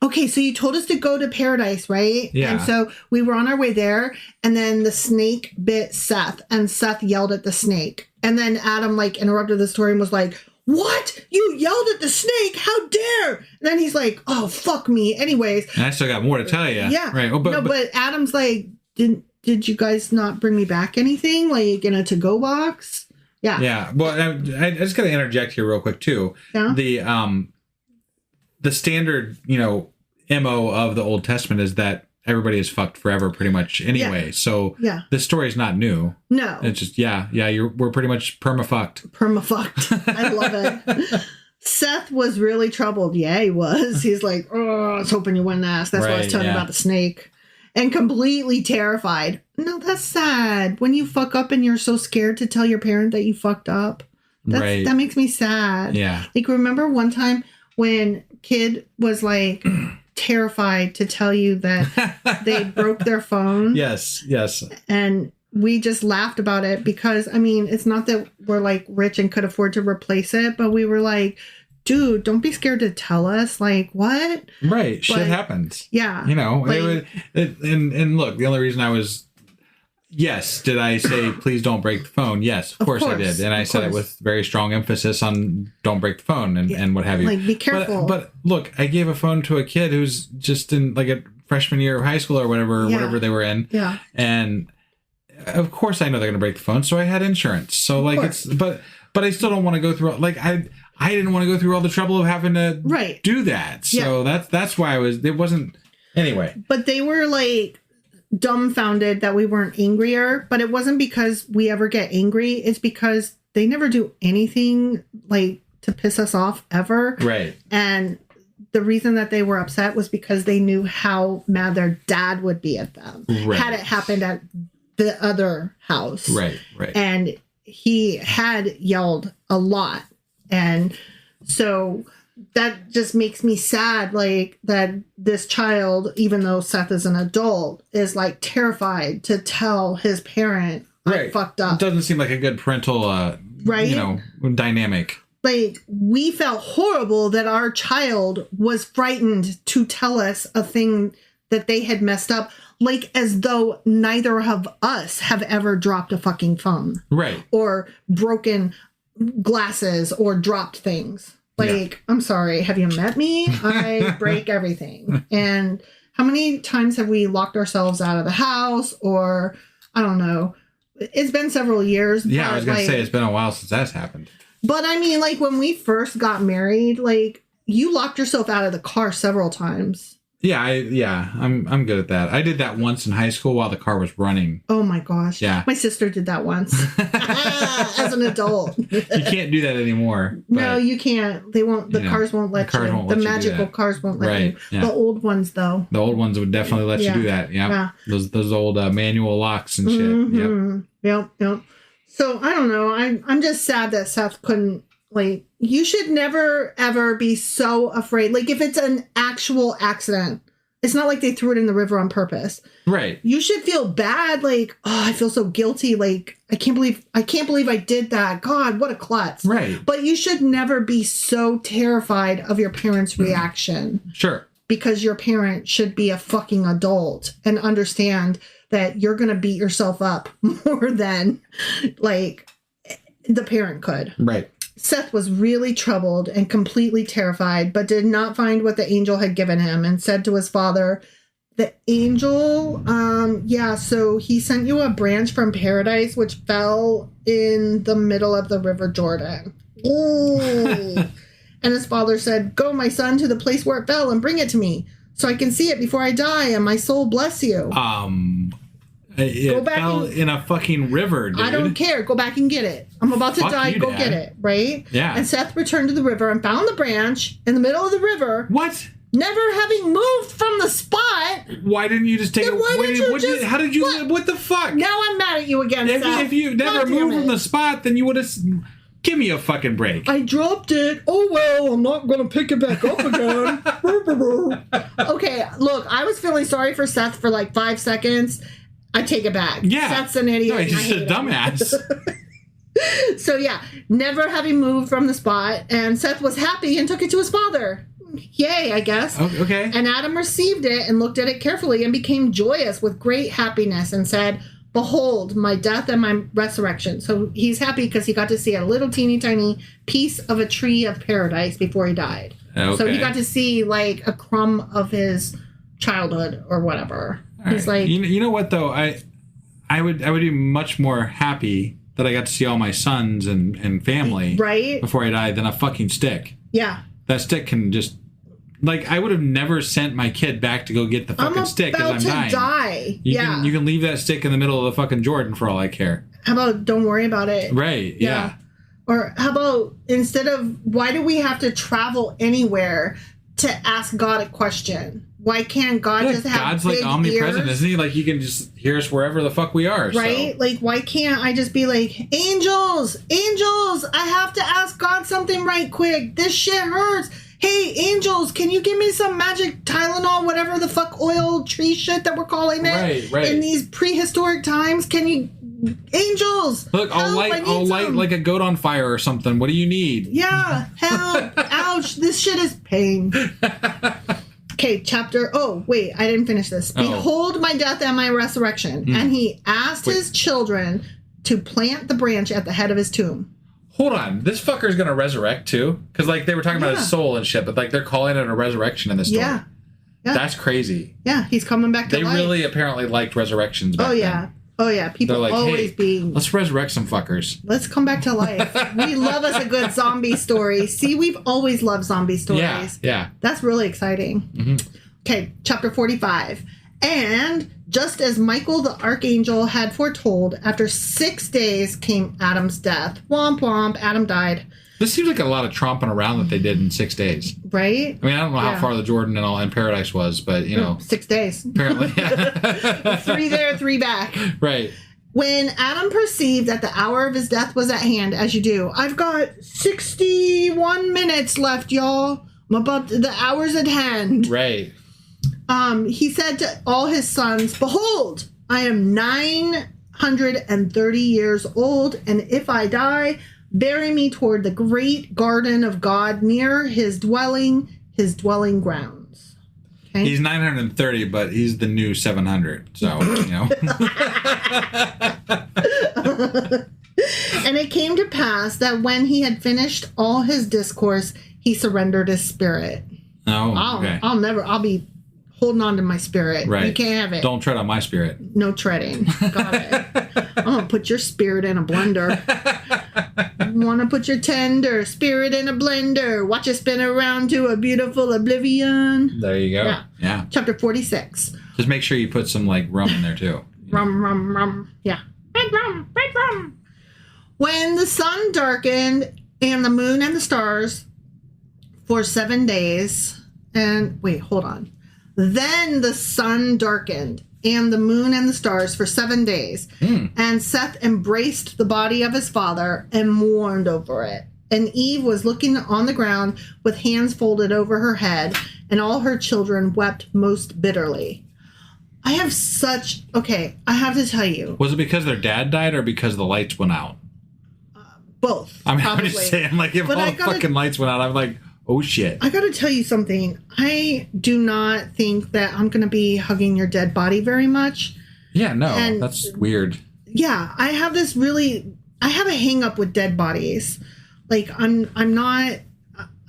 okay, so you told us to go to paradise, right? Yeah. And so we were on our way there, and then the snake bit Seth, and Seth yelled at the snake. And then Adam, interrupted the story and was like, what? You yelled at the snake? How dare? And then he's like, oh, fuck me. Anyways. And I still got more to tell you. Yeah. Right. But Adam's like, did you guys not bring me back anything? Like in a to-go box? Yeah. Yeah. Well, I just got to interject here real quick, too. Yeah. The standard, MO of the Old Testament is that everybody is fucked forever pretty much anyway. Yeah. So this story is not new. No. It's just, we're pretty much perma-fucked. Perma-fucked. I love it. Seth was really troubled. Yeah, he was. He's like, oh, I was hoping you wouldn't ask. That's why I was telling you about the snake. And completely terrified. No, that's sad. When you fuck up and you're so scared to tell your parent that you fucked up. That makes me sad. Yeah. Remember one time when kid was terrified to tell you that they broke their phone? Yes. And we just laughed about it because, it's not that we're rich and could afford to replace it, but we were like, dude, don't be scared to tell us. What? Right. Shit happens. Yeah. And look, the only reason I was... Yes. Did I say, please don't break the phone? Yes, of course I did. And I said it with very strong emphasis on don't break the phone and what have you. Be careful. But look, I gave a phone to a kid who's just in a freshman year of high school or whatever they were in. Yeah. And of course I know they're going to break the phone. So I had insurance. So but I still don't want to go through, I didn't want to go through all the trouble of having to do that. So that's why it wasn't, anyway. But they were dumbfounded that we weren't angrier, but it wasn't because we ever get angry. It's because they never do anything to piss us off ever. Right. And the reason that they were upset was because they knew how mad their dad would be at them had it happened at the other house. Right. And he had yelled a lot. And so that just makes me sad, that this child, even though Seth is an adult, is terrified to tell his parent I fucked up. It doesn't seem like a good parental dynamic. Like, we felt horrible that our child was frightened to tell us a thing that they had messed up, like as though neither of us have ever dropped a fucking phone. Right. Or broken glasses or dropped things. Like, I'm sorry, have you met me? I break everything. And how many times have we locked ourselves out of the house? Or, I don't know. It's been several years. Yeah, I was going to say, it's been a while since that's happened. But I mean, like, when we first got married, like, you locked yourself out of the car several times. Yeah, I'm good at that. I did that once in high school while the car was running. Oh my gosh. Yeah. My sister did that once as an adult. You can't do that anymore. No, you can't. They won't. The cars won't let you. The magical cars won't let you. Yeah. The old ones, though. The old ones would definitely let you do that. Yep. Yeah. Those old manual locks and shit. Mm-hmm. Yep. So I don't know. I'm just sad that Seth couldn't. Like, you should never, ever be so afraid. Like, if it's an actual accident, it's not like they threw it in the river on purpose. Right. You should feel bad. Like, oh, I feel so guilty. Like, I can't believe I did that. God, what a klutz. Right. But you should never be so terrified of your parents' reaction. Sure. Because your parent should be a fucking adult and understand that you're going to beat yourself up more than, like, the parent could. Right. Seth was really troubled and completely terrified, but did not find what the angel had given him and said to his father, the angel, so he sent you a branch from paradise which fell in the middle of the river Jordan. Ooh. And his father said, go, my son, to the place where it fell and bring it to me so I can see it before I die and my soul bless you. It fell in a fucking river, dude. I don't care. Go back and get it. I'm about to die. Go get it, right? Yeah. And Seth returned to the river and found the branch in the middle of the river. What? Never having moved from the spot. Why didn't you just take it? How did you? What the fuck? Now I'm mad at you again, Seth. If you never moved from the spot, then you would have... Give me a fucking break. I dropped it. Oh, well, I'm not going to pick it back up again. Okay, look, I was feeling sorry for Seth for like 5 seconds. I take it back. Yeah. Seth's an idiot. No, he's just a dumbass. So, yeah, never having moved from the spot, and Seth was happy and took it to his father. Yay, I guess. Oh, okay. And Adam received it and looked at it carefully and became joyous with great happiness and said, behold, my death and my resurrection. So he's happy because he got to see a little teeny tiny piece of a tree of paradise before he died. Okay. So he got to see like a crumb of his childhood or whatever. All he's right. like, you know what though? I would be much more happy that I got to see all my sons and family before I died than a fucking stick. Yeah. That stick can just... Like, I would have never sent my kid back to go get the fucking stick because I'm dying. Die. You can leave that stick in the middle of the fucking Jordan for all I care. How about don't worry about it? Right, yeah. Or how about instead of, why do we have to travel anywhere to ask God a question? Why can't God just have God's like omnipresent, isn't he? Like, you can just hear us wherever the fuck we are. Right? So. Like, why can't I just be like, angels, I have to ask God something right quick. This shit hurts. Hey, angels, can you give me some magic Tylenol, whatever the fuck oil tree shit that we're calling it? Right. In these prehistoric times, can you... Angels! Look, I'll light like a goat on fire or something. What do you need? Yeah, help. Ouch, this shit is pain. Okay, chapter... Oh, wait, I didn't finish this. Behold my death and my resurrection. And he asked his children to plant the branch at the head of his tomb. Hold on, this fucker's gonna resurrect too? Because like they were talking about his soul and shit, but like they're calling it a resurrection in this story. Yeah. That's crazy. Yeah, he's coming back to life. They really apparently liked resurrections back then. Oh yeah, people like, always being... Let's resurrect some fuckers. Let's come back to life. We love us a good zombie story. See, we've always loved zombie stories. Yeah. That's really exciting. Mm-hmm. Okay, chapter 45. And just as Michael the Archangel had foretold, after 6 days came Adam's death. Womp womp, Adam died. This seems like a lot of tromping around that they did in 6 days. Right? I mean, I don't know how far the Jordan and Paradise was, but, you know. 6 days. Apparently. 3 there, 3 back. Right. When Adam perceived that the hour of his death was at hand, as you do, I've got 61 minutes left, y'all. I'm about the hour's at hand. Right. He said to all his sons, behold, I am 930 years old, and if I die, Bury me toward the great garden of God near his dwelling grounds. Okay? He's 930, but he's the new 700. So, And it came to pass that when he had finished all his discourse, he surrendered his spirit. Oh, okay. I'll be holding on to my spirit. Right. You can't have it. Don't tread on my spirit. No treading. Got it. I'm going to put your spirit in a blender. Want to put your tender spirit in a blender. Watch it spin around to a beautiful oblivion. There you go. Yeah. Chapter 46. Just make sure you put some, rum in there, too. Rum. Yeah. Red rum. When the sun darkened and the moon and the stars for 7 days, and wait, hold on. Then the sun darkened and the moon and the stars for 7 days, and Seth embraced the body of his father and mourned over it. And Eve was looking on the ground with hands folded over her head, and all her children wept most bitterly. I have to tell you. Was it because their dad died or because the lights went out? Both. I'm just saying, if all the fucking lights went out, I'm like, oh shit. I gotta tell you something. I do not think that I'm gonna be hugging your dead body very much. Yeah, no, that's weird. Yeah, I have a hang up with dead bodies. I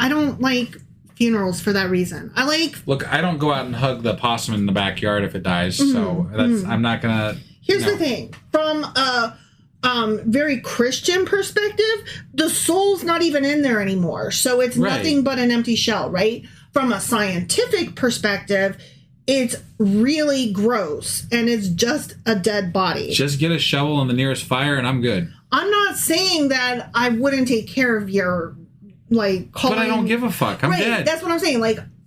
don't like funerals for that reason. Look, I don't go out and hug the possum in the backyard if it dies, so I'm not gonna. Here's the thing. From a very Christian perspective, the soul's not even in there anymore. So it's nothing but an empty shell, right? From a scientific perspective, it's really gross and it's just a dead body. Just get a shovel in the nearest fire and I'm good. I'm not saying that I wouldn't take care of your, calling. But I don't give a fuck. I'm dead. That's what I'm saying.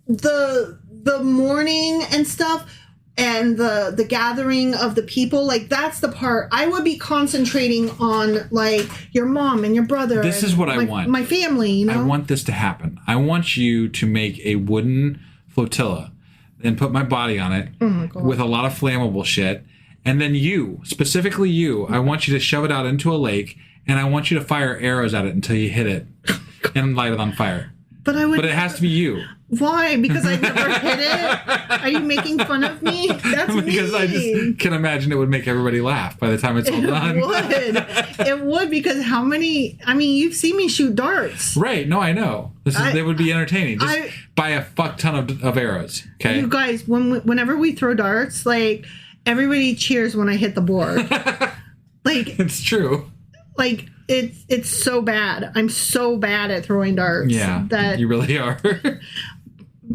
The mourning and stuff, and the gathering of the people, that's the part I would be concentrating on, your mom and your brother. This is what I want. My family, I want this to happen. I want you to make a wooden flotilla and put my body on it with a lot of flammable shit. And then specifically you, I want you to shove it out into a lake and I want you to fire arrows at it until you hit it and light it on fire. But it has to be you. Why? Because I never hit it? Are you making fun of me? That's because me. I just can imagine it would make everybody laugh by the time it's all done. It would, because you've seen me shoot darts. Right. No, I know. They would be entertaining. Just buy a fuck ton of arrows. Okay. You guys, whenever we throw darts, everybody cheers when I hit the board. It's true. It's so bad. I'm so bad at throwing darts. Yeah, that you really are.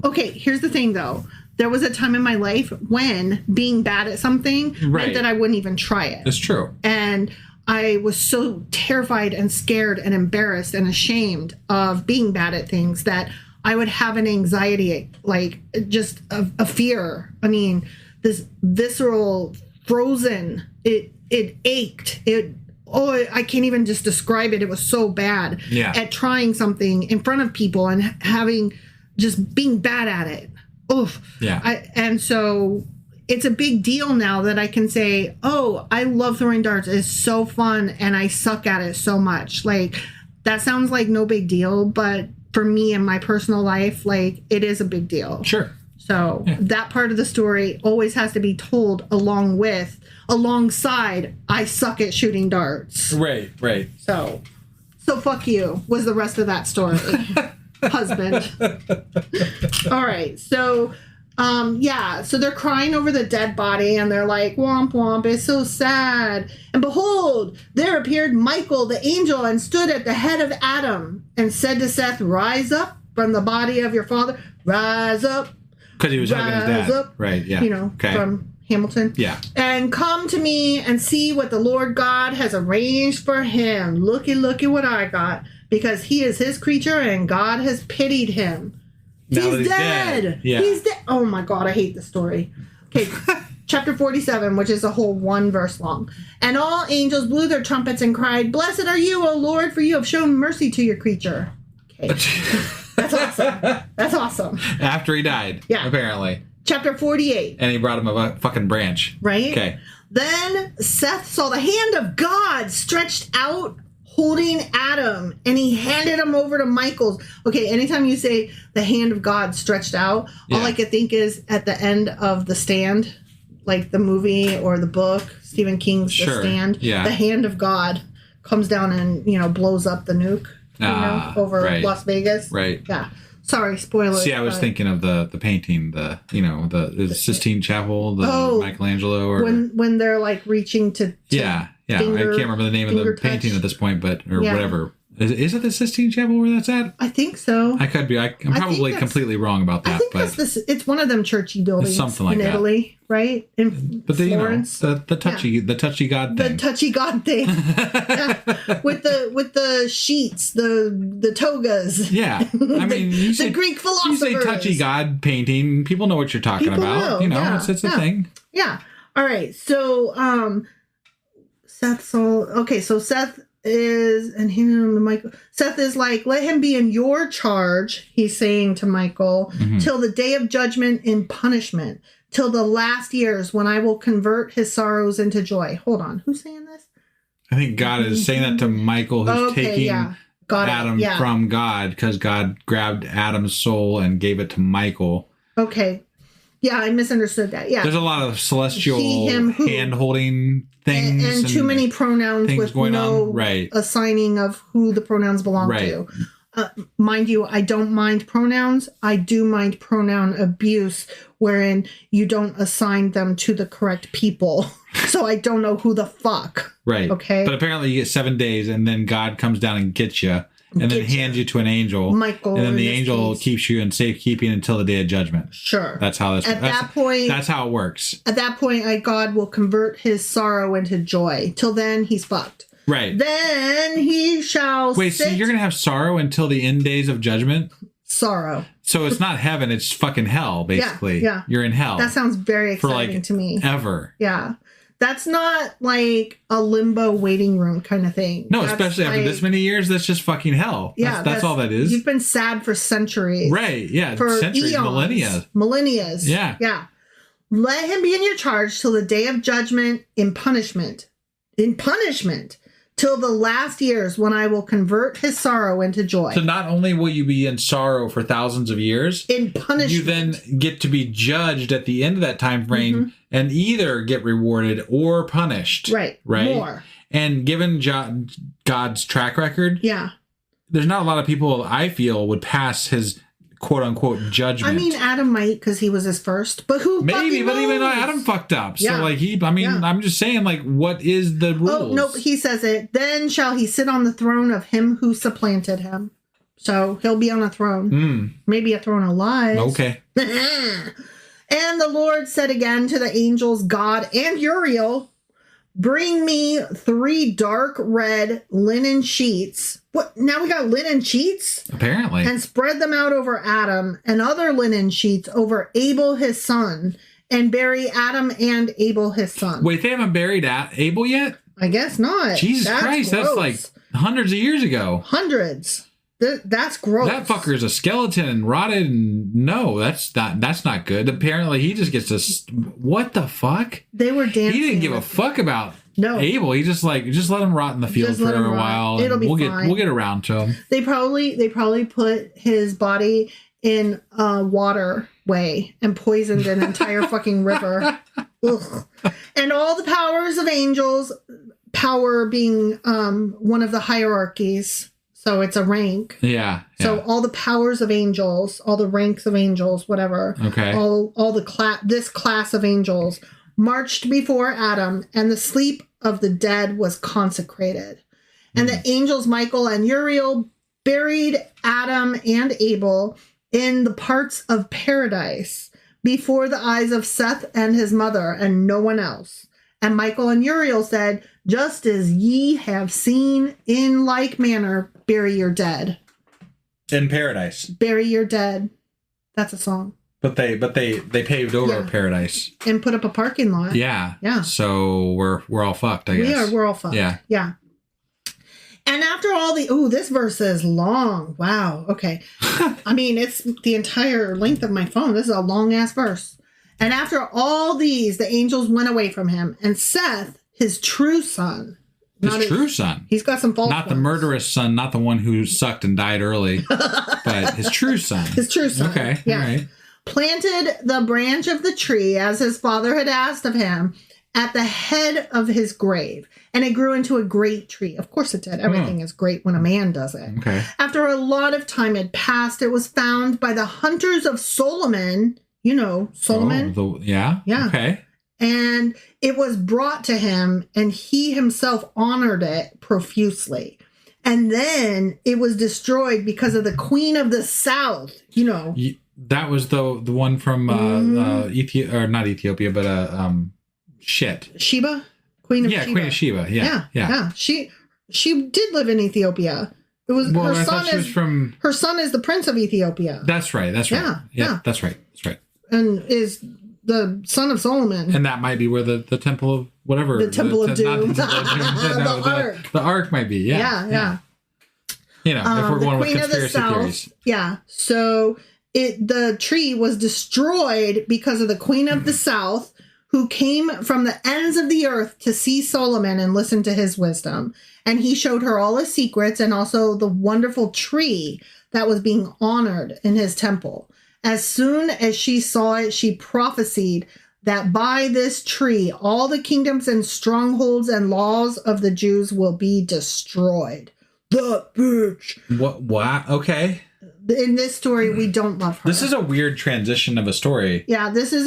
Okay, here's the thing, though. There was a time in my life when being bad at something meant that I wouldn't even try it. That's true. And I was so terrified and scared and embarrassed and ashamed of being bad at things that I would have an anxiety, just a fear. This visceral, frozen, it ached. I can't even just describe it. It was so bad at trying something in front of people and just being bad at it. Oof. Yeah. And so it's a big deal now that I can say, I love throwing darts. It's so fun and I suck at it so much. That sounds like no big deal, but for me in my personal life, it is a big deal. Sure. So that part of the story always has to be told alongside I suck at shooting darts. Right. So fuck you was the rest of that story. Husband. All right. So so they're crying over the dead body and they're like, womp womp, it's so sad. And behold, there appeared Michael the angel and stood at the head of Adam and said to Seth, rise up from the body of your father. Rise up. Because he was hugging his dad. Up, right, yeah. From Hamilton. Yeah. And come to me and see what the Lord God has arranged for him. Looky what I got. Because he is his creature and God has pitied him. He's dead. Yeah. He's dead. Oh my God, I hate this story. Okay, chapter 47, which is a whole 1 verse long. And all angels blew their trumpets and cried, blessed are you, O Lord, for you have shown mercy to your creature. Okay. That's awesome. That's awesome. After he died. Yeah. Apparently. Chapter 48. And he brought him a fucking branch. Right? Okay. Then Seth saw the hand of God stretched out holding Adam, and he handed him over to Michael. Okay, anytime you say the hand of God stretched out, all I could think is at the end of The Stand, like the movie or the book, Stephen King's The Stand. Yeah. The hand of God comes down and, blows up the nuke over Las Vegas. Right. Yeah. Sorry, spoilers. See, I was thinking of the painting, the Sistine Chapel, Michelangelo, or when they're like reaching to I can't remember the name of the painting at this point, but whatever. Is it the Sistine Chapel where that's at? I think so. I could be. I'm probably completely wrong about that. I think it's one of them churchy buildings something like in Italy, right? In Florence. The touchy God thing. The touchy God thing. With the sheets, the togas. Yeah. I mean, the Greek philosophers. You say touchy God painting, people know what you're talking about. It's a thing. Yeah. All right. So Seth is, and Michael. Seth is like, let him be in your charge, he's saying to Michael, till the day of judgment in punishment, till the last years when I will convert his sorrows into joy. Hold on, who's saying this? I think God is saying that to Michael, who's taking Adam from God, because God grabbed Adam's soul and gave it to Michael. Okay. Yeah, I misunderstood that. Yeah. There's a lot of celestial hand-holding things. And too many pronouns with no assigning of who the pronouns belong to. Mind you, I don't mind pronouns. I do mind pronoun abuse, wherein you don't assign them to the correct people. So I don't know who the fuck. Right. Okay. But apparently you get 7 days, and then God comes down and gets you. And then hands you to an angel. Michael. And then the angel keeps you in safekeeping until the day of judgment. Sure. That's how that's how it works. At that point, God will convert his sorrow into joy. Till then, he's fucked. Right. Then he shall so you're going to have sorrow until the end days of judgment? Sorrow. So it's not heaven, it's fucking hell, basically. Yeah. You're in hell. That sounds very exciting to me. Ever. Yeah. That's not like a limbo waiting room kind of thing. No, especially after this many years, that's just fucking hell. Yeah, that's all that is. You've been sad for centuries. Right, yeah. For centuries, eons, millennia. Yeah. Yeah. Let him be in your charge till the day of judgment in punishment. Till the last years when I will convert his sorrow into joy. So not only will you be in sorrow for thousands of years, in punishment, you then get to be judged at the end of that time frame and either get rewarded or punished. Right. More. And given God's track record, there's not a lot of people I feel would pass his quote unquote judgment. I mean, Adam might because he was his first, but who? Maybe, but even Adam fucked up. So I'm just saying, like, what is the rules? Oh, nope. He says it. Then shall he sit on the throne of him who supplanted him. So he'll be on a throne. Maybe a throne of lies. Okay. And the Lord said again to the angels, God and Uriel, bring me 3 dark red linen sheets. What? Now we got linen sheets? Apparently. And spread them out over Adam, and other linen sheets over Abel his son, and bury Adam and Abel his son. Wait, they haven't buried Abel yet? I guess not. Jesus Christ, gross. That's like hundreds of years ago. Hundreds. That's gross. That fucker's a skeleton and rotted, and no, that's not good. Apparently, he just gets to... What the fuck? They were dancing. He didn't give a fuck about Abel. He just let him rot in the field for a while. It'll be fine. We'll get around to him. They probably put his body in a waterway and poisoned an entire fucking river. Ugh. And all the powers of angels, power being one of the hierarchies. So it's a rank. Yeah. So all the powers of angels, all the ranks of angels, whatever. Okay. All the this class of angels marched before Adam, and the sleep of the dead was consecrated. And the angels Michael and Uriel buried Adam and Abel in the parts of paradise before the eyes of Seth and his mother, and no one else. And Michael and Uriel said, just as ye have seen, in like manner, bury your dead. In paradise. Bury your dead. That's a song. But they paved over paradise. And put up a parking lot. Yeah. Yeah. So we're all fucked, I guess. We're all fucked. Yeah. Yeah. And after all this verse is long. Wow. Okay. I mean, it's the entire length of my phone. This is a long ass verse. And after all these, the angels went away from him, and Seth, his true son, His true son. He's got some false Not ones. the murderous son, not the one who sucked and died early, but his true son. His true son. Okay, yeah. All right. Planted the branch of the tree as his father had asked of him at the head of his grave, and it grew into a great tree. Of course it did. Everything is great when a man does it. Okay. After a lot of time had passed, it was found by the hunters of Solomon. You know, Solomon. Yeah. Okay. And it was brought to him, and he himself honored it profusely. And then it was destroyed because of the Queen of the South, you know. That was the one from Ethiopia, or not Ethiopia, but Sheba? Queen of Sheba. Queen of Sheba. Yeah. She did live in Ethiopia. It was her son is the Prince of Ethiopia. That's right. Yeah. That's right. And is the son of Solomon. And that might be where the Temple of whatever. The Temple of Doom. The Ark. The Ark might be, yeah. You know, if we're going with conspiracy theories. Yeah. So the tree was destroyed because of the Queen of the South, who came from the ends of the earth to see Solomon and listen to his wisdom. And he showed her all his secrets and also the wonderful tree that was being honored in his temple. As soon as she saw it, she prophesied that by this tree, all the kingdoms and strongholds and laws of the Jews will be destroyed. The bitch. What? Okay. In this story, we don't love her. This is a weird transition of a story. Yeah, this is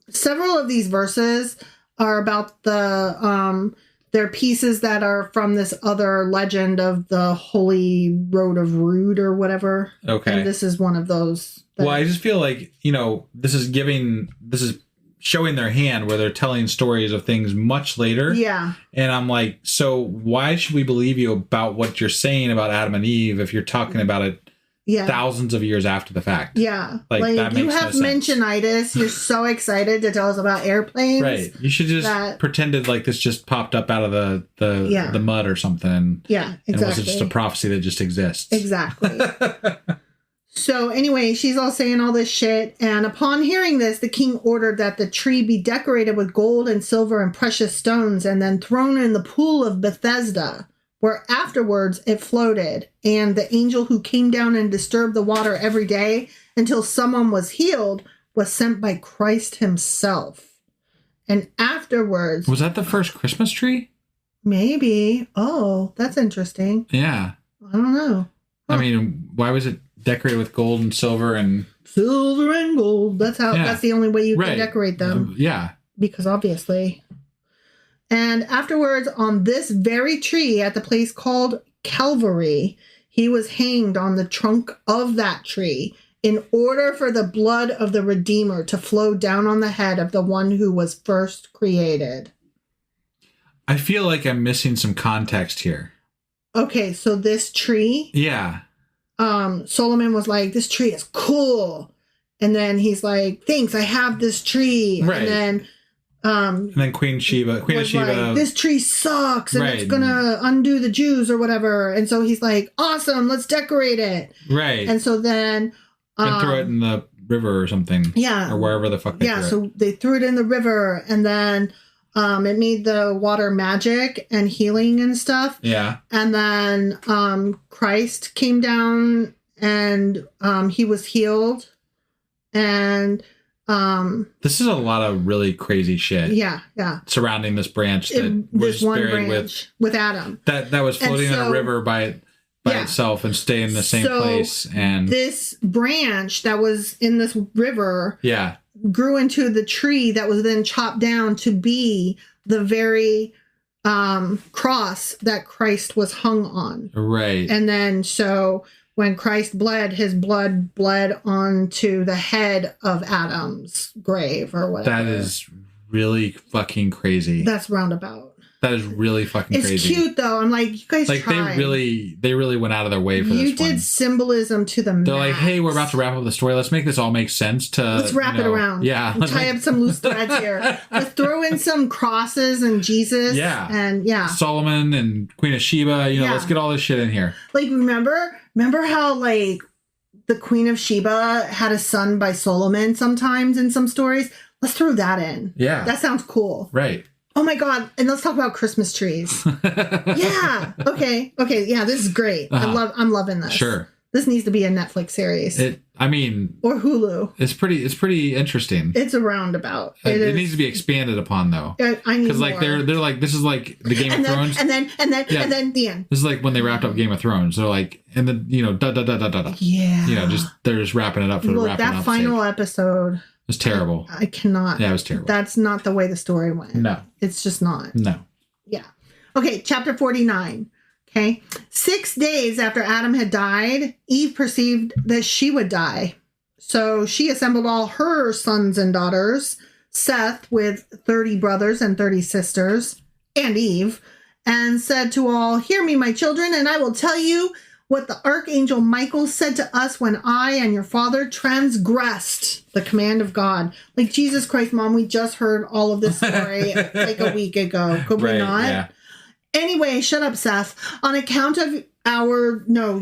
several of these verses are about they're pieces that are from this other legend of the Holy Road of Rude or whatever. Okay. And this is one of those. Well, I just feel like, this is showing their hand where they're telling stories of things much later. Yeah. And I'm like, so why should we believe you about what you're saying about Adam and Eve if you're talking about it thousands of years after the fact? Yeah. Like that makes you have no sense. Mentionitis. You're so excited to tell us about airplanes. Right. You should just pretended like this just popped up out of the mud or something. Yeah, exactly. And it wasn't just a prophecy that just exists. Exactly. So anyway, she's all saying all this shit. And upon hearing this, the king ordered that the tree be decorated with gold and silver and precious stones and then thrown in the pool of Bethesda, where afterwards it floated. And the angel who came down and disturbed the water every day until someone was healed was sent by Christ himself. And afterwards... Was that the first Christmas tree? Maybe. Oh, that's interesting. Yeah. I don't know. Huh. I mean, why was it decorated with gold and silver and... Silver and gold. That's the only way you can decorate them. Yeah. Because obviously... And afterwards, on this very tree at the place called Calvary, he was hanged on the trunk of that tree in order for the blood of the Redeemer to flow down on the head of the one who was first created. I feel like I'm missing some context here. Okay, so this tree... Yeah. Solomon was like, this tree is cool. And then he's like, thanks, I have this tree. Right. And then Queen of Sheba, like, this tree sucks and it's gonna undo the Jews or whatever. And so he's like, awesome, let's decorate it. Right. And so then and throw it in the river or something. Yeah. Or wherever the fuck they threw it. So they threw it in the river, and then it made the water magic and healing and stuff. Yeah. And then Christ came down and he was healed. And this is a lot of really crazy shit. Yeah. Surrounding this branch that was buried with Adam. That was floating in a river by itself and stay in the same place. And this branch that was in this river grew into the tree that was then chopped down to be the very cross that Christ was hung on. Right. And then so when Christ bled, his blood bled onto the head of Adam's grave or whatever. That is really fucking crazy. That's roundabout. That is really fucking crazy. It's cute though. I'm like, you guys like tried. They really went out of their way for this one. You did symbolism to the max. They're like, hey, we're about to wrap up the story. Let's make this all make sense to... Let's wrap it around. Yeah. Tie up some loose threads here. Let's throw in some crosses and Jesus. Yeah. And Solomon and Queen of Sheba. Let's get all this shit in here. Like, remember how, like, the Queen of Sheba had a son by Solomon sometimes in some stories? Let's throw that in. Yeah. That sounds cool. Right. Oh my God. And let's talk about Christmas trees. Yeah. Okay. Yeah, this is great. I'm loving this. Sure. This needs to be a Netflix series. Or Hulu. It's pretty interesting. It's a roundabout. It needs to be expanded upon though. I need because like more. they're like, this is like the Game of Thrones. And then the end. This is like when they wrapped up Game of Thrones. They're like, and then da. Yeah. They're just wrapping it up for the wrapping up. That final episode. It was terrible. I cannot. Yeah, it was terrible. That's not the way the story went. No. It's just not. No. Yeah. Okay, chapter 49. Okay. 6 days after Adam had died, Eve perceived that she would die. So she assembled all her sons and daughters, Seth with 30 brothers and 30 sisters, and Eve, and said to all, "Hear me, my children, and I will tell you what the Archangel Michael said to us when I and your father transgressed the command of God." Like, Jesus Christ, Mom, we just heard all of this story like a week ago. Could we not? Yeah. Anyway, shut up, Seth. On account of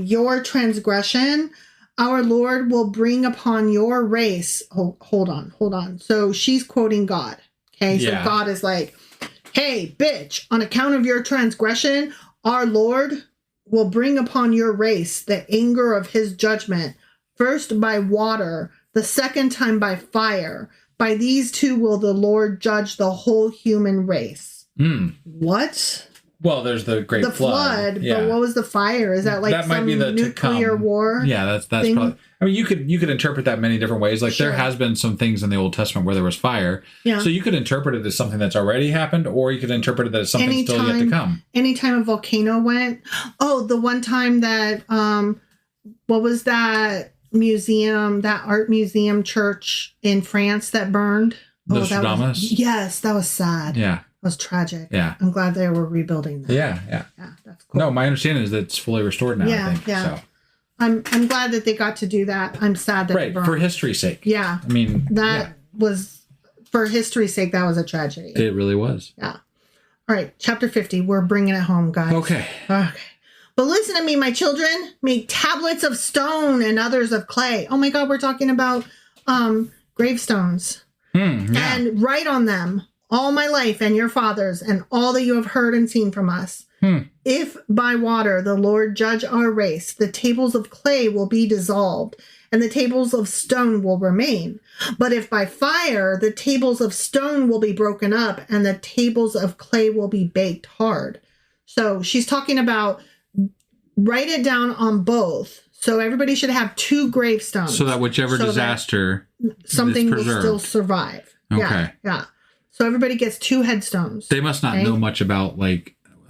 your transgression, our Lord will bring upon your race. Oh, hold on. So she's quoting God. Okay. So God is like, "Hey, bitch, on account of your transgression, our Lord will bring upon your race the anger of his judgment, first by water, the second time by fire. By these two will the Lord judge the whole human race." What? Well, there's the great flood. Yeah. But what was the fire? Is that like that might be the nuclear war? Yeah, that's thing? Probably. I mean, you could interpret that many different ways. Like there has been some things in the Old Testament where there was fire. Yeah. So you could interpret it as something that's already happened, or you could interpret it as something still yet to come. Anytime a volcano went. Oh, the one time that what was that museum, that art museum church in France that burned? Nostradamus? Yes, that was sad. Yeah. It was tragic. Yeah. I'm glad they were rebuilding that. Yeah, that's cool. No, my understanding is that it's fully restored now, I think. Yeah. So. I'm glad that they got to do that. I'm sad that it burned. For history's sake. Yeah. I mean, that was, for history's sake, that was a tragedy. It really was. Yeah. All right, chapter 50. We're bringing it home, guys. Okay. But listen to me, my children. Make tablets of stone and others of clay. Oh my God, we're talking about gravestones. And write on them all my life and your father's and all that you have heard and seen from us. If by water the Lord judge our race, the tables of clay will be dissolved and the tables of stone will remain. But if by fire, the tables of stone will be broken up and the tables of clay will be baked hard. So she's talking about write it down on both. So everybody should have 2 gravestones. So that whichever disaster, something will still survive. Okay. Yeah. So everybody gets 2 headstones. They must not know much about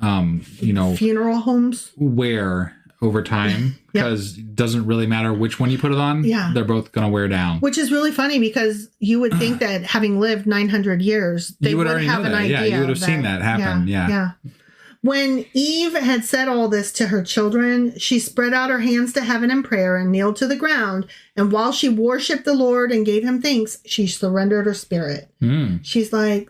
funeral homes wear over time, because it doesn't really matter which one you put it on. Yeah. They're both going to wear down. Which is really funny because you would think that having lived 900 years, they would have an idea. Yeah, you would have seen that happen. Yeah. When Eve had said all this to her children, she spread out her hands to heaven in prayer and kneeled to the ground. And while she worshiped the Lord and gave him thanks, she surrendered her spirit. She's like,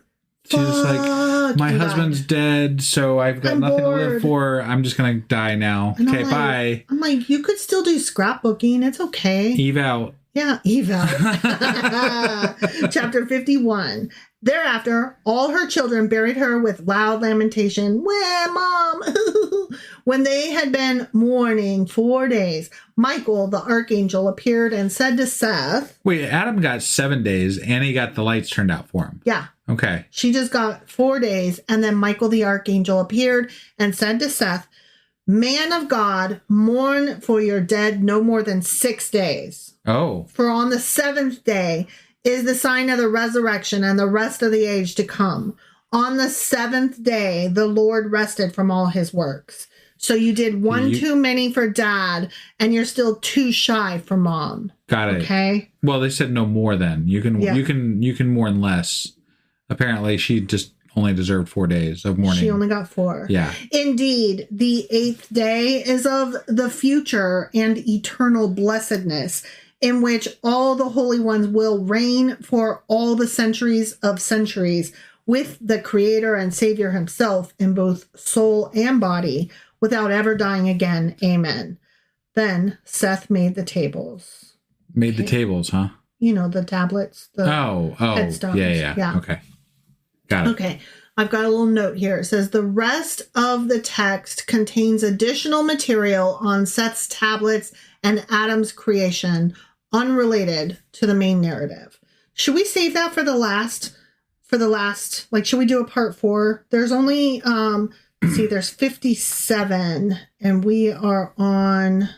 my husband's dead, so I've got nothing to live for. I'm just going to die now. Okay, bye. I'm like, you could still do scrapbooking. It's okay. Eve out. Yeah, Eve out. Chapter 51. Thereafter, all her children buried her with loud lamentation. Where, Mom? When they had been mourning 4 days, Michael the Archangel appeared and said to Seth. Wait, Adam got 7 days and he got the lights turned out for him. Yeah. Okay. She just got 4 days, and then Michael the Archangel appeared and said to Seth, "Man of God, mourn for your dead no more than 6 days. Oh. For on the 7th day is the sign of the resurrection and the rest of the age to come. On the 7th day, the Lord rested from all his works." So you did one too many for Dad, and you're still 2 shy for Mom. Got it. Okay. Well, they said no more. Then you can mourn less. Apparently, she just only deserved 4 days of mourning. She only got 4. Yeah. Indeed, the 8th day is of the future and eternal blessedness, in which all the holy ones will reign for all the centuries of centuries with the Creator and Savior himself in both soul and body, without ever dying again. Amen. Then Seth made the tables. Made the tables, huh? You know, the tablets. The headstones. Yeah. Okay. Got it. Okay. I've got a little note here. It says the rest of the text contains additional material on Seth's tablets and Adam's creation, unrelated to the main narrative. Should we save that for the last, like, should we do a part 4? There's only, let's see, there's 57 and we are on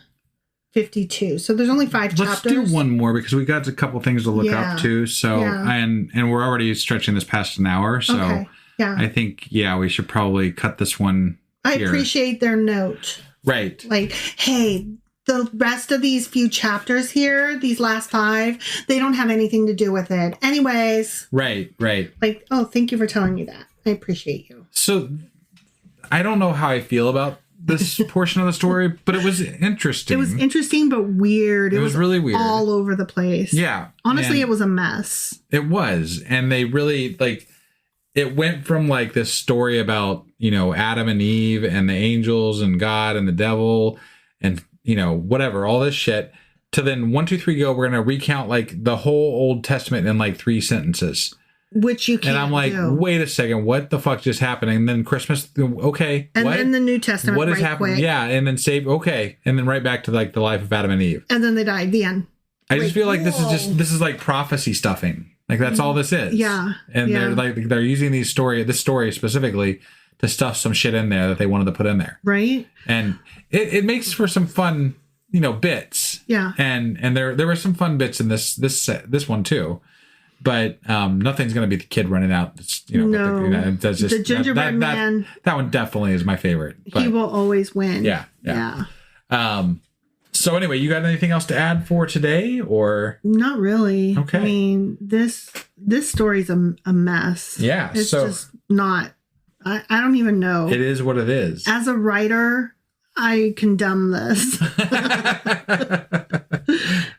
52. So there's only 5 chapters. Let's do one more because we got a couple things to look up too. So, and we're already stretching this past an hour. So I think, we should probably cut this one here. I appreciate their note. Right. Like, hey, the rest of these few chapters here, these last 5, they don't have anything to do with it. Anyways. Right. Like, oh, thank you for telling me that. I appreciate you. So I don't know how I feel about this portion of the story, but it was interesting. It was interesting, but weird. It was really weird. All over the place. Yeah. Honestly, it was a mess. It was. And they really, like, it went from, like, this story about, Adam and Eve and the angels and God and the devil and, whatever, all this shit, to then 1, 2, 3, go, we're going to recount, like, the whole Old Testament in, like, 3 sentences. Which you can't. And I'm like, wait a second, what the fuck just happened? And then Christmas, okay. And then the New Testament, what is happening? Yeah, and then okay. And then right back to, like, the life of Adam and Eve. And then they died, the end. I just feel like this is like prophecy stuffing. Like, that's all this is. Yeah. And they're using this story specifically to stuff some shit in there that they wanted to put in there. Right. And it makes for some fun, bits. Yeah. And there were some fun bits in this one too. But nothing's going to be the kid running out. That's just, the gingerbread man. That one definitely is my favorite. But he will always win. Yeah. So anyway, you got anything else to add for today, or not really? Okay. I mean, this story's a mess. Yeah. It's just not. I don't even know. It is what it is. As a writer, I condemn this.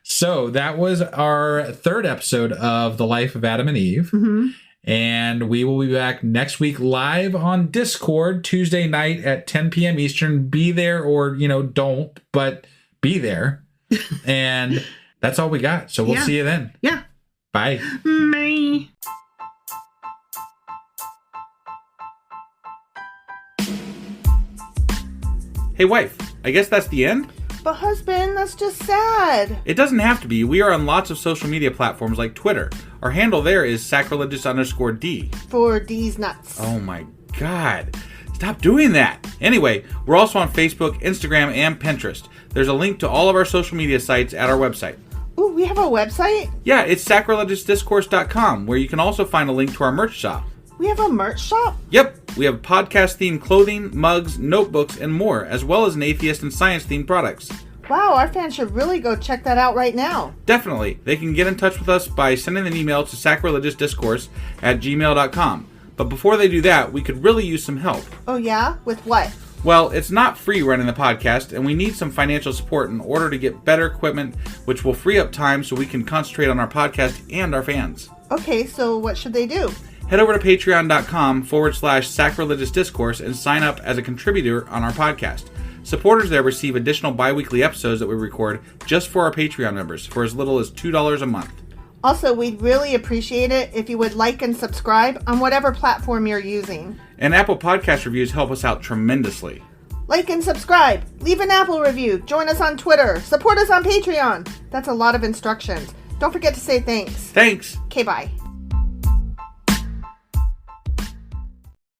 So that was our 3rd episode of The Life of Adam and Eve. Mm-hmm. And we will be back next week live on Discord, Tuesday night at 10 p.m. Eastern. Be there or, don't, but be there. And that's all we got. So we'll see you then. Yeah. Bye. Bye. Hey, wife, I guess that's the end? But husband, that's just sad. It doesn't have to be. We are on lots of social media platforms like Twitter. Our handle there is sacrilegious_D. For D's nuts. Oh my God. Stop doing that. Anyway, we're also on Facebook, Instagram, and Pinterest. There's a link to all of our social media sites at our website. Ooh, we have a website? Yeah, it's sacrilegiousdiscourse.com, where you can also find a link to our merch shop. We have a merch shop? Yep, we have podcast-themed clothing, mugs, notebooks, and more, as well as an atheist and science-themed products. Wow, our fans should really go check that out right now. Definitely. They can get in touch with us by sending an email to sacrilegiousdiscourse@gmail.com. But before they do that, we could really use some help. Oh yeah? With what? Well, it's not free running the podcast, and we need some financial support in order to get better equipment, which will free up time so we can concentrate on our podcast and our fans. Okay, so what should they do? Head over to patreon.com/sacrilegious discourse and sign up as a contributor on our podcast. Supporters there receive additional bi-weekly episodes that we record just for our Patreon members for as little as $2 a month. Also, we'd really appreciate it if you would like and subscribe on whatever platform you're using. And Apple Podcast reviews help us out tremendously. Like and subscribe. Leave an Apple review. Join us on Twitter. Support us on Patreon. That's a lot of instructions. Don't forget to say thanks. Thanks. Okay, bye.